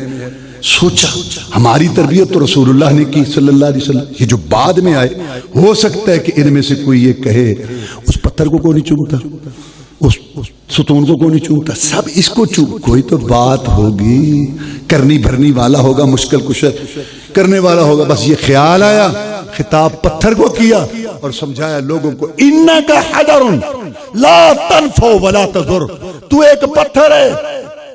سوچا ہماری تربیت تو رسول اللہ نے کی صلی اللہ علیہ وسلم. یہ جو بعد میں آئے ہو سکتا ہے کہ ان میں سے کوئی یہ کہے اس پتھر کو کوئی نہیں چومتا، اس ستون کو کوئی نہیں چومتا، سب اس کو چوم. کوئی تو بات ہوگی، کرنی بھرنی والا ہوگا، مشکل کشا کرنے والا ہوگا. بس یہ خیال آیا، خطاب پتھر کو کیا اور سمجھایا لوگوں کو انکا حجر لا تنفع ولا تضر. تو ایک پتھر ہے.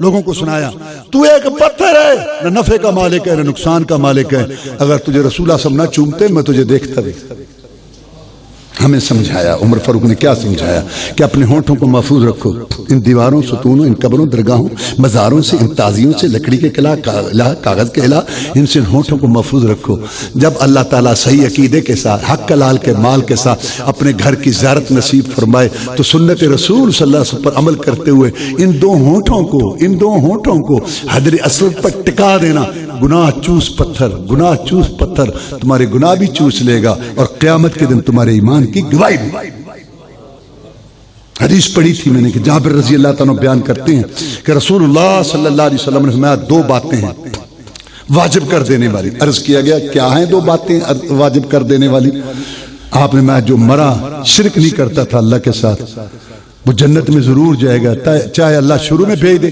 لوگوں کو سنایا تو ایک پتھر ہے، نہ نفع کا مالک ہے نہ نقصان کا مالک ہے. اگر تجھے رسول اللہ صلی اللہ علیہ وسلم نہ چومتے میں تجھے دیکھتا بھی. ہمیں سمجھایا عمر فاروق نے کیا سمجھایا کہ اپنے ہونٹوں کو محفوظ رکھو ان دیواروں، ستونوں، ان قبروں، درگاہوں، مزاروں سے، ان تازیوں سے، لکڑی کے قلعہ، کاغذ کے قلعہ، ان سے ہونٹوں کو محفوظ رکھو. جب اللہ تعالیٰ صحیح عقیدے کے ساتھ حق حلال کے مال کے ساتھ اپنے گھر کی زیارت نصیب فرمائے تو سنت رسول صلی اللہ علیہ وسلم پر عمل کرتے ہوئے ان دو ہونٹوں کو حجر اسود پر ٹکا دینا. گناہ چوس پتھر تمہارے گناہ بھی چوس لے گا اور قیامت کے دن تمہارے ایمان کی گواہی بھی. حدیث پڑھی تھی میں نے کہ جابر رضی اللہ تعالیٰ بیان کرتے ہیں کہ رسول اللہ صلی اللہ علیہ وسلم نے فرمایا دو باتیں ہیں واجب کر دینے والی. عرض کیا گیا کیا ہیں دو باتیں واجب کر دینے والی؟ آپ نے میں جو مرا شرک نہیں کرتا تھا اللہ کے ساتھ وہ جنت میں ضرور جائے گا، چاہے اللہ شروع میں بھیج دے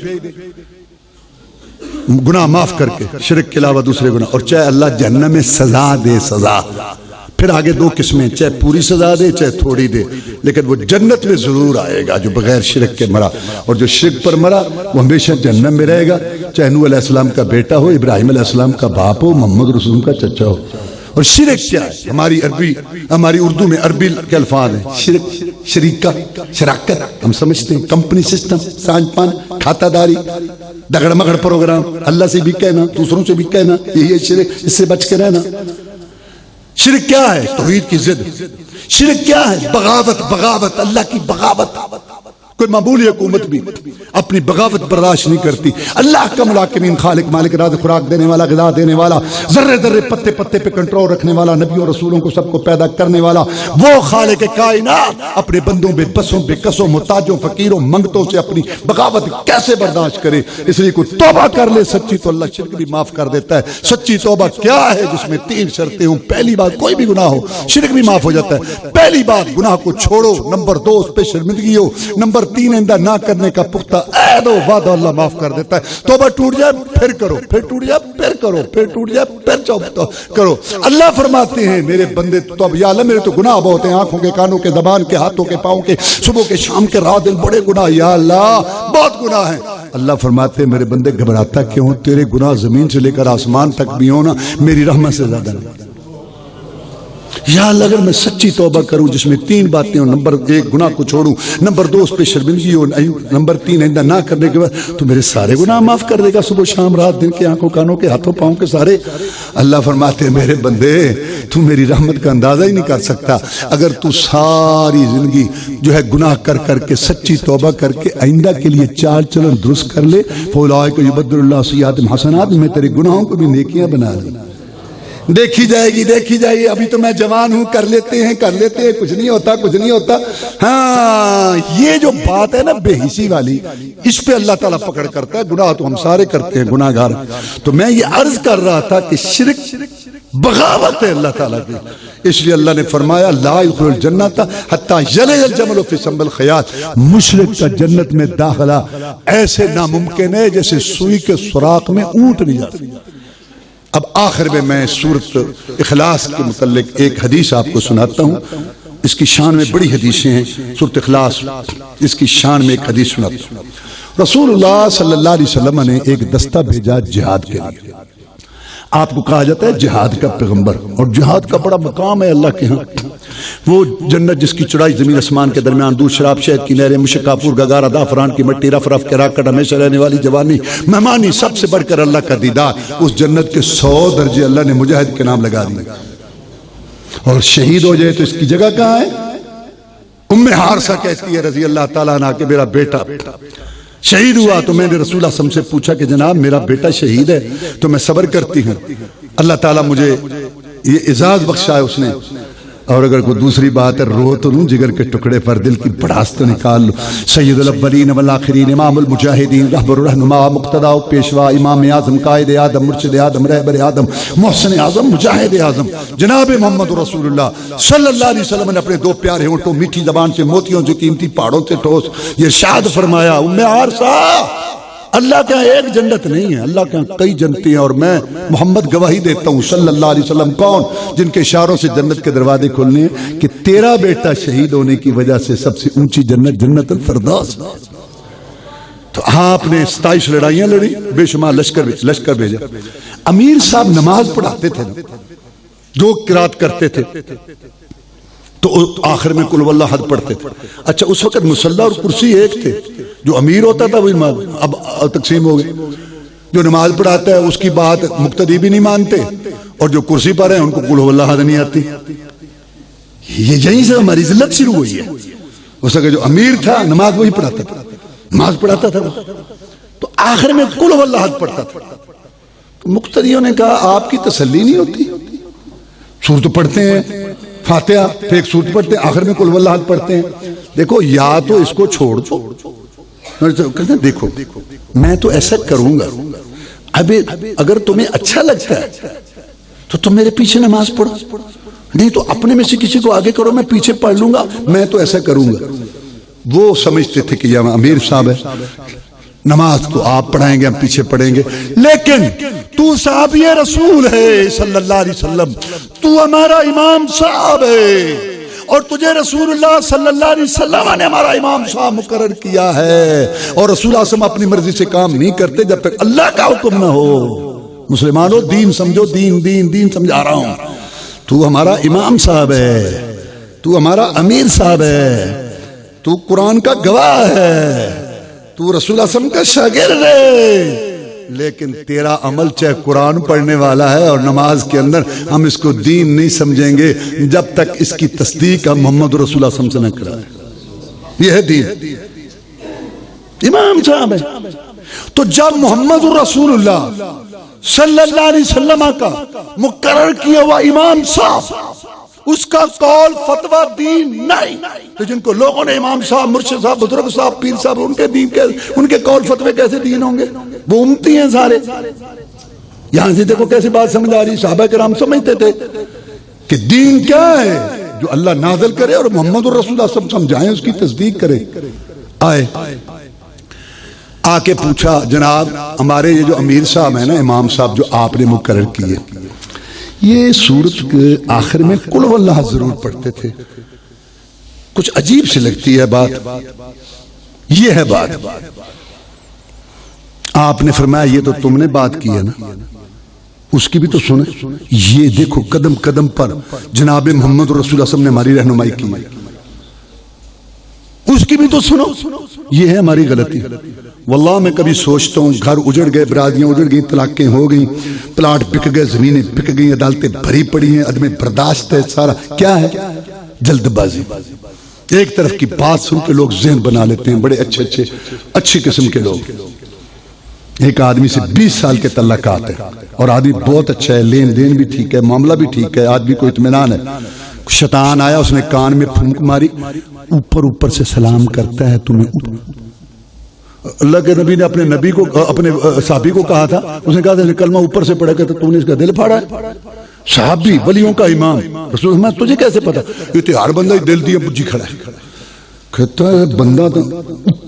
گناہ معاف کر کے شرک کے علاوہ دوسرے گناہ، اور چاہے اللہ جہنم میں سزا دے. سزا پھر آگے دو قسمیں، چاہے پوری سزا دے چاہے تھوڑی دے، لیکن وہ جنت میں ضرور آئے گا جو بغیر شرک کے مرا. اور جو شرک پر مرا وہ ہمیشہ جہنم میں رہے گا، چاہے نوح علیہ السلام کا بیٹا ہو، ابراہیم علیہ السلام کا باپ ہو، محمد رسول کا چچا ہو. اور شرک کیا ہے؟ ہماری اردو میں عربی کے الفاظ ہیں. شرک، شریکہ، شراکت ہم سمجھتے ہیں، کمپنی سسٹم، سانج پان، کھاتہ داری، دگڑ مگڑ پروگرام، اللہ سے بھی کہنا دوسروں سے بھی کہنا، یہی ہے شرک. اس سے بچ کے رہنا. شرک کیا ہے؟ توحید کی ضد. شرک کیا ہے؟ بغاوت، اللہ کی بغاوت. کوئی معمولی حکومت بھی اپنی بغاوت برداشت نہیں کرتی. اللہ کا ملاکمین، خالق مالک راز خوراک دینے والا، غذا دینے والا، ذرے ذرے پتے پتے پہ کنٹرول رکھنے والا، نبیوں رسولوں کو سب کو پیدا کرنے والا، وہ خالق کائنات اپنے بندوں بے بسوں بے کسوں محتاجوں فقیروں منگتوں سے اپنی بغاوت کیسے برداشت کرے؟ اس لیے کوئی توبہ کر لے سچی تو اللہ شرک بھی معاف کر دیتا ہے. سچی توبہ کیا ہے؟ جس میں 3 شرطیں ہوں. پہلی بات کوئی بھی گناہ ہو شرک بھی معاف ہو جاتا ہے. پہلی بات گناہ کو چھوڑو. نمبر 2 اس پہ شرمندگی ہو. نمبر 3 آئندہ نہ کرنے کا پختہ عہد و وعدہ اللہ معاف کر دیتا ہے. توبہ ٹوٹ جائے پھر کرو، پھر ٹوٹ جائے پھر کرو، پھر ٹوٹ جائے پھر کرو. اللہ فرماتے ہیں میرے بندے تو اب یا اللہ میرے تو گناہ بہت ہیں، آنکھوں کے، کانوں کے، زبان کے، ہاتھوں کے، پاؤں کے، صبح کے، شام کے، رات دن بڑے گناہ، یا اللہ بہت گناہ ہیں. اللہ فرماتے ہیں میرے بندے گھبراتا کیوں؟ تیرے گناہ زمین سے لے کر آسمان تک بھی ہونا میری رحمت سے زیادہ نہیں. یا اللہ اگر میں سچی توبہ کروں جس میں 3 باتیں ہوں، نمبر 1 گناہ کو چھوڑوں، نمبر 2 اس پہ شرمندگی ہو، نمبر 3 آئندہ نہ کرنے کے بعد تو میرے سارے گناہ معاف کر دے گا، صبح شام رات دن کے، آنکھوں کانوں کے، ہاتھوں پاؤں کے سارے. اللہ فرماتے ہیں میرے بندے تو میری رحمت کا اندازہ ہی نہیں کر سکتا. اگر تو ساری زندگی جو ہے گناہ کر کر کے سچی توبہ کر کے آئندہ کے لیے چال چلن درست کر لے، فَأُولَٰئِکَ يُبَدِّلُ اللَّهُ سَیِّئَاتِهِمْ حَسَنَات، میں تیرے گناہوں کو بھی نیکیاں بنا دوں. دیکھی جائے گی، دیکھی جائے گی. ابھی تو میں جوان ہوں، کر لیتے ہیں کچھ نہیں ہوتا، کچھ نہیں ہوتا. ہاں یہ جو بات ہے نا بے حسی والی، اس پہ اللہ تعالیٰ پکڑ کرتا ہے. گناہ تو ہم سارے کرتے ہیں، گناہ گار. تو میں یہ عرض کر رہا تھا کہ شرک بغاوت ہے اللہ تعالیٰ کی. اس لیے اللہ نے فرمایا لا يدخل الجنت حتی یلج الجمل فی سم الخیاط، مشرک کا جنت میں داخلہ ایسے ناممکن ہے جیسے سوئی کے سوراخ میں اونٹ نہیں جاتا. اب آخر میں سورت اخلاص کے متعلق ایک حدیث آپ کو سناتا ہوں. اس کی شان میں بڑی حدیثیں ہیں. سورت اخلاص اس کی شان میں ایک حدیث سناتا ہوں. رسول اللہ صلی اللہ علیہ وسلم نے ایک دستہ بھیجا جہاد کے لیے. آپ کو کہا جاتا ہے جہاد کا پیغمبر، اور جہاد کا بڑا مقام ہے اللہ کے ہاں. وہ جنت جس کی چڑائی زمین اسمان کے درمیان، دودھ شراب شہد کی نہریں، مشک کافور گگارا زعفران کی مٹی، رف رف کے راکٹ، ہمیشہ رہنے والی جوانی، مہمانی، سب سے بڑھ کر اللہ کا دیدار. اس جنت کے 100 درجے اللہ نے مجاہد کے نام لگا دیے. اور شہید ہو جائے تو اس کی جگہ کہاں ہے؟ ام حارثہ کہتی ہے رضی اللہ تعالیٰ عنہ کہ میرا بیٹا شہید ہوا تو میں نے رسول اللہ صلی اللہ علیہ وسلم سے پوچھا کہ جناب میرا بیٹا شہید ہے تو میں صبر کرتی ہوں. اللہ تعالیٰ مجھے یہ اعزاز بخشا ہے اس نے. اور اگر کوئی دوسری بات ہے رو تو لوں جگر کے ٹکڑے پر دل کی بڑاس تو نکال لوں. سید الاولین والآخرین، امام المجاہدین، رہبر الرہنما، مقتدا و پیشوا، امام اعظم، قائد اعظم، مرشد اعظم، رہبر اعظم، محسن اعظم، مجاہد اعظم جناب محمد رسول اللہ صلی اللہ علیہ وسلم نے اپنے 2 پیارے ہونٹوں میٹھی زبان سے موتیوں سے قیمتی پہاڑوں سے ٹھوس یہ ارشاد فرمایا ام حارثہ اللہ کا ایک جنت نہیں ہے، اللہ کا کئی جنتیں ہیں. اور میں محمد گواہی دیتا ہوں صلی اللہ علیہ وسلم کون جن کے اشاروں سے جنت کے دروازے کھلنے ہیں کہ تیرا بیٹا شہید ہونے کی وجہ سے سب سے اونچی جنت جنت الفردوس. تو آپ نے 27 لڑائیاں لڑی، بے شمار لشکر بھیجا. امیر صاحب نماز پڑھاتے تھے، 2 قرات کرتے تھے تو آخر میں قل واللہ احد پڑھتے تھے. اچھا اس وقت مصلی اور کرسی ایک تھے، جو امیر ہوتا تھا وہی اب تقسیم ہو گئی. جو نماز پڑھاتا ہے اس کی بات مقتدی بھی نہیں مانتے، اور جو کرسی پر ہیں ان کو قل واللہ احد نہیں آتی. یہ یہیں سے ہماری ذلت شروع ہوئی ہے. اس وقت جو امیر تھا نماز وہی پڑھاتا تھا، نماز پڑھاتا تھا تو آخر میں قل واللہ احد پڑھتا تھا. مقتدیوں نے کہا آپ کی تسلی نہیں ہوتی، سورت پڑھتے ہیں فاتحہ پھر ایک سورت پڑھتے ہیں آخر میں قل واللہ احد پڑھتے ہیں. دیکھو یا تو اس کو چھوڑ دو، کہتے ہیں دیکھو میں تو ایسا کروں گا، اب اگر تمہیں اچھا لگتا ہے تو تم میرے پیچھے نماز پڑھو، نہیں تو اپنے میں سے کسی کو آگے کرو، میں پیچھے پڑھ لوں گا، میں تو ایسا کروں گا. وہ سمجھتے تھے کہ یہ امیر صاحب ہے، نماز تو آپ پڑھائیں گے ہم پیچھے پڑھیں گے، لیکن تو صحابی رسول ہے صلی اللہ علیہ وسلم، تو ہمارا امام صاحب ہے، اور تجھے رسول اللہ صلی اللہ علیہ وسلم نے ہمارا امام صاحب مقرر کیا ہے. اور رسول اللہ صلی اللہ علیہ وسلم اپنی مرضی سے کام نہیں کرتے جب تک اللہ کا حکم نہ ہو. مسلمانوں دین سمجھو، دین دین دین سمجھا رہا ہوں. تو ہمارا امام صاحب ہے، تو ہمارا امیر صاحب ہے، تو قرآن کا گواہ ہے، تو رسول اللہ صلی اللہ علیہ وسلم کا شاگرد ہے، لیکن تیرا عمل چاہے قرآن پڑھنے والا ہے اور نماز کے اندر ہم اس کو دین نہیں سمجھیں گے جب تک اس کی تصدیق ہم محمد رسول اللہ صلی اللہ علیہ وسلم سے نہ کرائیں. یہ ہے دین. امام صاحب ہے. تو جب محمد رسول اللہ صلی اللہ علیہ وسلم کا مقرر کیا ہوا امام صاحب، اس کا قول فتویٰ دین نہیں، تو جن کو لوگوں نے امام صاحب، مرشد صاحب، بزرگ صاحب، پیر صاحب، ان کے دین کے، ان کے قول فتوے کیسے دین ہوں گے؟ وہ امتی ہیں سارے. یہاں سے دیکھو کیسی بات سمجھ آ رہی. صحابہ کرام سمجھتے تھے کہ دین کیا ہے، جو اللہ نازل کرے اور محمد رسول اللہ سب سمجھائیں، اس کی تصدیق کرے. آئے آ کے پوچھا جناب ہمارے یہ جو امیر صاحب ہیں نا، امام صاحب جو آپ نے مقرر کیے، یہ سورت کے آخر میں قل واللہ ضرور پڑھتے تھے. کچھ عجیب سی لگتی ہے بات. یہ ہے بات. آپ نے فرمایا یہ تو تم نے بات کی ہے نا، اس کی بھی تو سنیں. یہ دیکھو قدم قدم پر جناب محمد رسول اللہ صلی اللہ علیہ وسلم نے ہماری رہنمائی کی ہے، اس کی بھی تو سنو. یہ ہے ہماری غلطی. واللہ میں کبھی سوچتا ہوں گھر اجڑ گئے، برادریاں اجڑ گئیں، طلاقیں ہو گئیں، پلاٹ بک گئے، زمینیں بک گئیں، عدالتیں بھری پڑی ہیں، عدم برداشت ہے. سارا کیا ہے؟ جلد بازی. ایک طرف کی بات سن کے لوگ ذہن بنا لیتے ہیں، بڑے اچھی قسم کے لوگ. ایک آدمی سے 20 سال کے تعلقات ہیں اور آدمی بہت اچھا ہے، لین دین بھی ٹھیک ہے، معاملہ بھی ٹھیک ہے، آدمی کو اطمینان ہے. شیطان آیا، اس نے کان میں پھونک ماری، اوپر سے سلام کرتا ہے تمہیں. اللہ کے نبی نے اپنے نبی کو، اپنے صحابی کو کہا تھا، اس نے کہا تھا کلمہ اوپر سے پڑھا کہ تو نے اس کا دل پھاڑا ہے. صحابی ولیوں کا امام رسول اللہ، تجھے کیسے پتا؟ یہ تو ہر بندہ دل دیا بجھی کھڑا ہے. کہتا ہے بندہ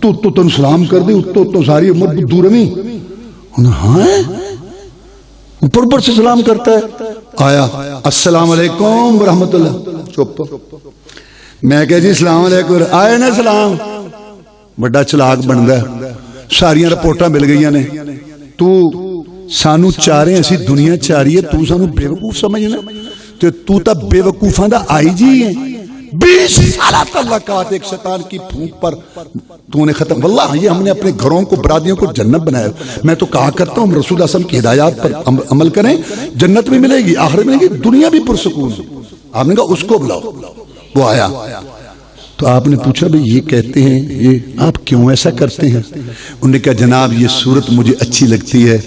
تو تن سلام کر دی، تو ساری امت دور نہیں. ہاں اوپر سے سلام کرتا ہے. آیا السلام علیکم ورحمت اللہ. چپ. میں کہا جی السلام علیکم. آئے نا سلام. بڑا چلاک بندا ہے. ساریاں رپورٹاں مل گئی نے. تو سانو چارے ایسی دنیا چاری ہے، تو سانو بے وقوف سمجھنا، تو تا بے وقوفاں دا آئی جی ہے. 20 سالہ تعلقات ایک شیطان کی پھونک پر تو نے ختم. واللہ یہ ہم نے اپنے گھروں کو، برادریوں کو جنت بنایا. میں تو کہا کرتا ہوں رسول اللہ صلی اللہ علیہ وسلم کی ہدایات پر عمل کریں، جنت بھی ملے گی، آخرت ملے گی، دنیا بھی پرسکون. آپ نے کہا اس کو بلاؤ. وہ آیا تو آپ نے پوچھا بھئی یہ کہتے ہیں، یہ آپ کیوں ایسا کرتے ہیں؟ انہوں نے کہا جناب یہ صورت مجھے اچھی لگتی ہے،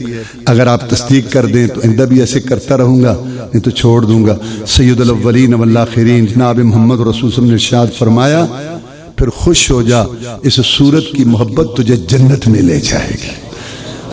اگر آپ تصدیق کر دیں تو آئندہ بھی ایسے کرتا رہوں گا، نہیں تو چھوڑ دوں گا. سید الاولین والآخرین جناب محمد رسول صلی اللہ علیہ وسلم نے ارشاد فرمایا پھر خوش ہو جا، اس صورت کی محبت تجھے جنت میں لے جائے گی.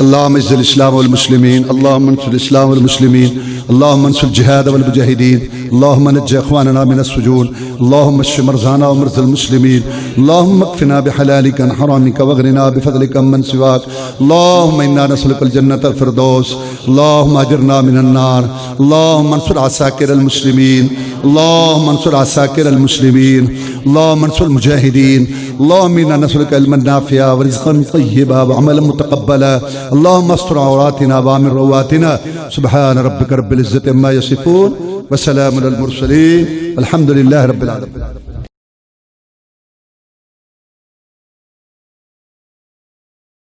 اللهم اعز الاسلام والمسلمين، اللهم انصر الاسلام والمسلمين، اللهم انصر الجهاد والمجاهدين، اللهم نجِ اخواننا من السجون، اللهم اشف مرضانا ومرضى المسلمين، اللهم اكفنا بحلالك عن حرامك واغننا بفضلك عمن سواك. اللهم انا نسألك الجنة الفردوس، اللهم اجرنا من النار، اللهم انصر عساكر المسلمين، اللهم انصر عساكر المسلمين، اللهم انصر المجاهدين. اللهم انا نسألك علما نافعا ورزقا طيبا وعملا متقبلا. اللهم استر عوراتنا وامن رواتنا. سبحان ربك رب العزة عما يصفون وسلام على المرسلين، الحمد لله رب العالمين.